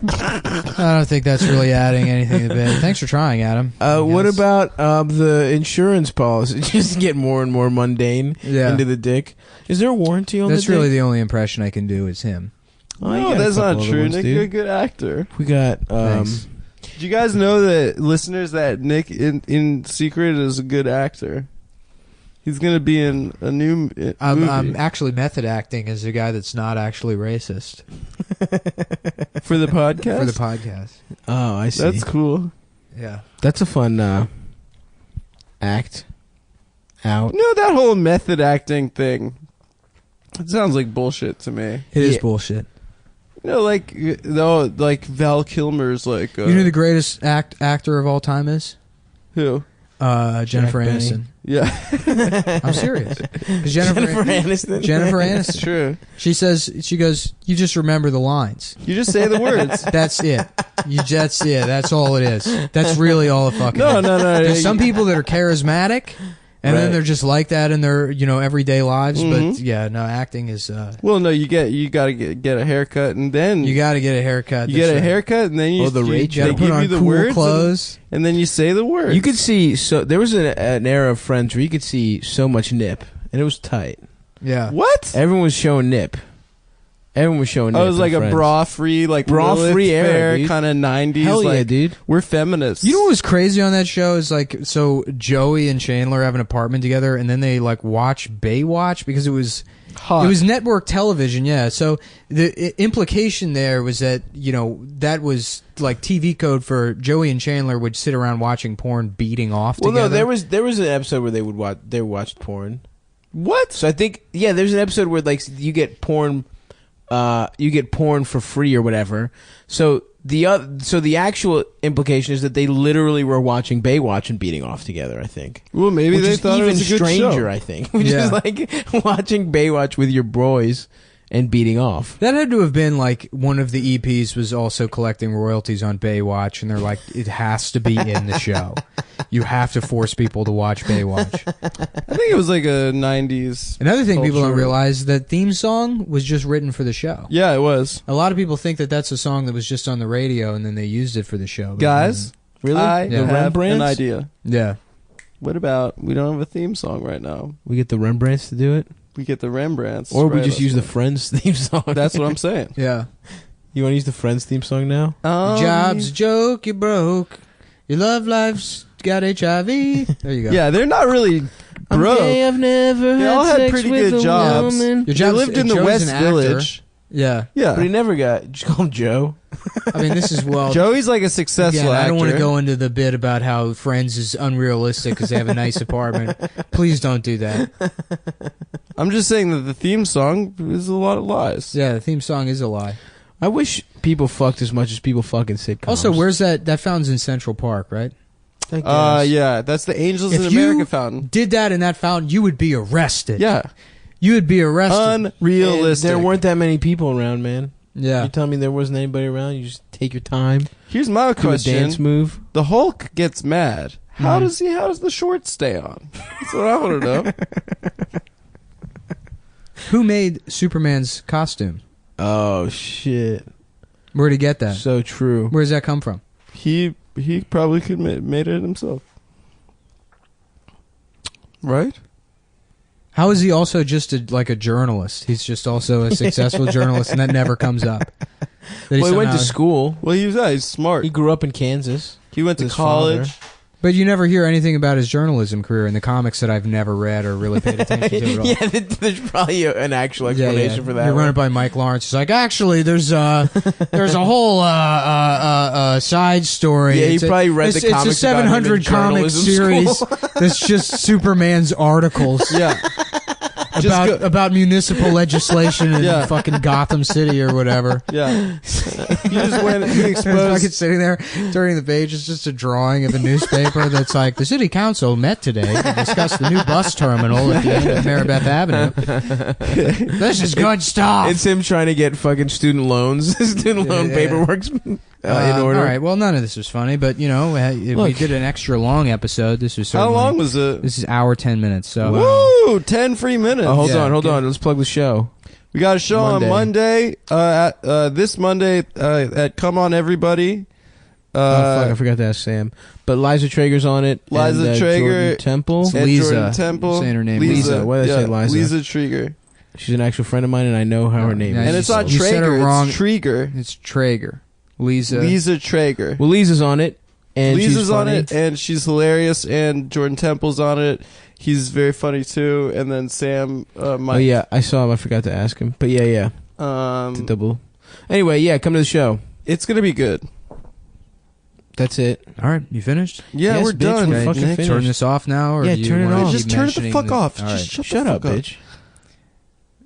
I don't think that's really adding anything to the bit. Thanks for trying, Adam. What Yes. about the insurance policy? Just get more and more mundane into the dick. Is there a warranty on That's the really dick? the only impression I can do is him. Oh, you No, got a that's not couple other true. ones, Nick, dude. you're a good actor. We got Thanks. Do you guys know that listeners that Nick in secret is a good actor? He's gonna be in a new movie. I'm actually method acting as a guy that's not actually racist for the podcast. for the podcast. Oh, I see. That's cool. Yeah. That's a fun act out. You know that whole method acting thing. It sounds like bullshit to me. It is Yeah. bullshit. You know, like Val Kilmer's like. You know who the greatest actor of all time is? Who? Jennifer Benny. Aniston. Yeah, I'm serious. 'Cause Jennifer Aniston. Jennifer it's Aniston. true. She goes, you just remember the lines. You just say the words. That's it. That's all it is. That's really all it fucking No, is. no, no. There's some people that are charismatic, and then Right. they're just like that in their everyday lives. Mhm. But yeah, no, acting is. Well, no, you gotta get a haircut, and then You got to get a haircut. you get That's a right. haircut, and then you Oh, the you, rage. You got they to put give on you the cool words, clothes. and then you say the words. You could see there was an era of Friends where you could see so much nip, and it was tight. Yeah. What? Everyone was showing nip. Everyone was showing nip. I was in like a Friends. bra-free, like Bra-free Lilith era, Fair dude. kind of 90s. Hell yeah, like, dude. We're feminists. You know what was crazy on that show is like, so Joey and Chandler have an apartment together, and then they like watch Baywatch because it was Hot. it was network television. Yeah, so the implication there was that that was like TV code for Joey and Chandler would sit around watching porn, beating off Well, together. no, there was an episode where they watched porn. What? So I think there's an episode where like you get porn for free or whatever. So the actual implication is that they literally were watching Baywatch and beating off together. I think. Well, maybe Which they is thought even it was a good stranger. show. I think, which Yeah. is like watching Baywatch with your boys and beating off. That had to have been like one of the EPs was also collecting royalties on Baywatch, and they're like, it has to be in the show. You have to force people to watch Baywatch. I think it was like a 90s. Another thing people don't culture. realize, that theme song was just written for the show. Yeah, it was. A lot of people think that that's a song that was just on the radio and then they used it for the show. but it Guys, wasn't. Really? I Yeah. have Rembrandts? an idea. Yeah. What about we don't have a theme song right now? We get the Rembrandts to do it, We get the Rembrandts. or to we write just us use the one. Friends theme song. That's what I'm saying. Yeah. You want to use the Friends theme song now? Your job's a joke, you broke. Your love life's got HIV. There you go. Yeah, they're not really broke. I've never They all had pretty good jobs. Your They job's- lived in the Joe's West an actor. Village. Yeah. Yeah. But he never got. Just call him Joe. I mean, this is well. Joey's like a successful Again, I don't want to actor. go into the bit about how Friends is unrealistic because they have a nice apartment. Please don't do that. I'm just saying that the theme song is a lot of lies. Yeah, the theme song is a lie. I wish people fucked as much as people fuck in sitcoms. Also, where's that? That fountain's in Central Park, right? I guess. Yeah, that's the Angels in If America you fountain. did that in that fountain, you would be arrested. Yeah. You would be arrested. And Unrealistic. there weren't that many people around, man. Yeah. You telling me there wasn't anybody around? You just take your time, Here's my do a question. dance move. The Hulk gets mad. How Mhm. how does the shorts stay on? That's what I want to know. Who made Superman's costume? Oh shit! Where'd he get that? So true. Where does that come from? He probably could made it himself. Right? How is he also just like a journalist? He's just also a successful journalist, and that never comes up. That Well, he went to somehow- school. Well, he's smart. He grew up in Kansas. He went to His college. father. But you never hear anything about his journalism career in the comics that I've never read or really paid attention to at all. Yeah, there's probably an actual explanation for that. You run it by Mike Lawrence. He's like, actually, there's a whole side story. Yeah, he It's probably read the comics. It's a 700 about him in comic journalism series that's just Superman's articles. Yeah. About municipal legislation in fucking Gotham City or whatever. Yeah. You just went. You Fucking exposed. sitting there turning the page. It's just a drawing of a newspaper that's like, the city council met today to discuss the new bus terminal at the end of Maribeth Avenue. This is good stuff. It's him trying to get fucking student loans. Student loan paperwork's in order. All right. Well, none of this was funny, but we did an extra long episode. This was How certainly, long was it? This is hour 10 minutes. So Woo! 10 free minutes. Hold Yeah, on. Let's plug the show. We got a show on Monday. This Monday at Come On Everybody. Fuck, I forgot to ask Sam. But Liza Traeger's on it. Liza and, Traeger. Jordan Temple. It's and Lisa. Jordan Temple. Saying her name. Lisa. Why did I say Liza? Lisa Traeger. She's an actual friend of mine, and I know how her name Yeah, is. And it's not You said it Traeger, wrong. it's Traeger. it's Traeger. Lisa Traeger. Well, Lisa's on it. And Lisa's she's on funny. it, and she's hilarious, and Jordan Temple's on it. He's very funny, too. And then Sam, Mike. Oh, yeah. I saw him. I forgot to ask him. But yeah. The double. Anyway, yeah, come to the show. It's going to be good. That's it. All right. You finished? Yeah, Yes, we're bitch, done. we're fucking Nick, finished. turn this off now? Or Yeah, do you turn it wanna off. keep Just turn it the mentioning fuck off. All right. Just Shut the up, fuck bitch.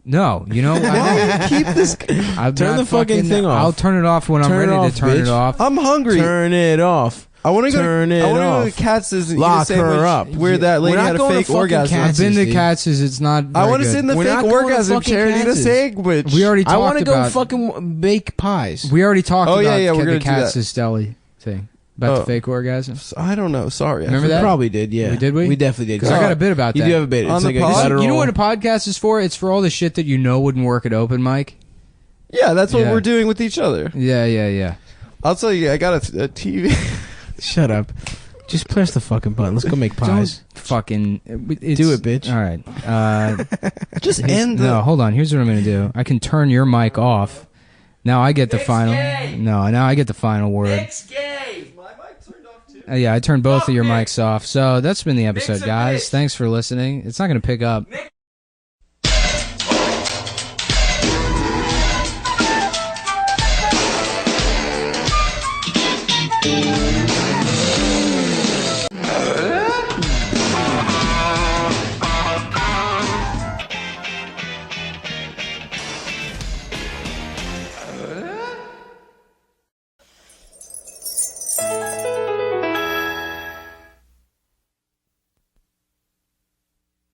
No, Why keep this? I'm Turn not the fucking thing off. I'll turn it off when I'm Turn it ready off, to turn it bitch. off. I'm hungry. Turn it off. I want to go. Turn it I want to go off. to Katz's and eat a Lock sandwich her up. where that lady We're not had a going to fake fucking orgasm. I've been to dude. Katz's. It's not. I want to sit in the We're not fake going to orgasm fucking chair and eat a Katz's. sandwich. We already talked I want to go about. fucking bake pies. We already talked Oh, about yeah, we're the gonna do that. Katz's deli thing about Oh. the fake orgasm. I don't know. Sorry. Remember We that? probably did, yeah. Did we? We definitely did. Because I got a bit about You that. do have a bit. On It's the like a pod? guttural- You know what a podcast is for? It's for all the shit that you know wouldn't work at open mic. Yeah, that's what Yeah. we're doing with each other. Yeah. I'll tell you, I got a TV. Shut up. Just press the fucking button. Let's go make pies. Don't fucking Do it, bitch. All right. Just end the. No, hold on. Here's what I'm going to do. I can turn your mic off. Now I get the final. No, now I get the final word. My mic turned off too. Yeah, I turned both of your mics off. So that's been the episode, guys. Thanks for listening. It's not going to pick up.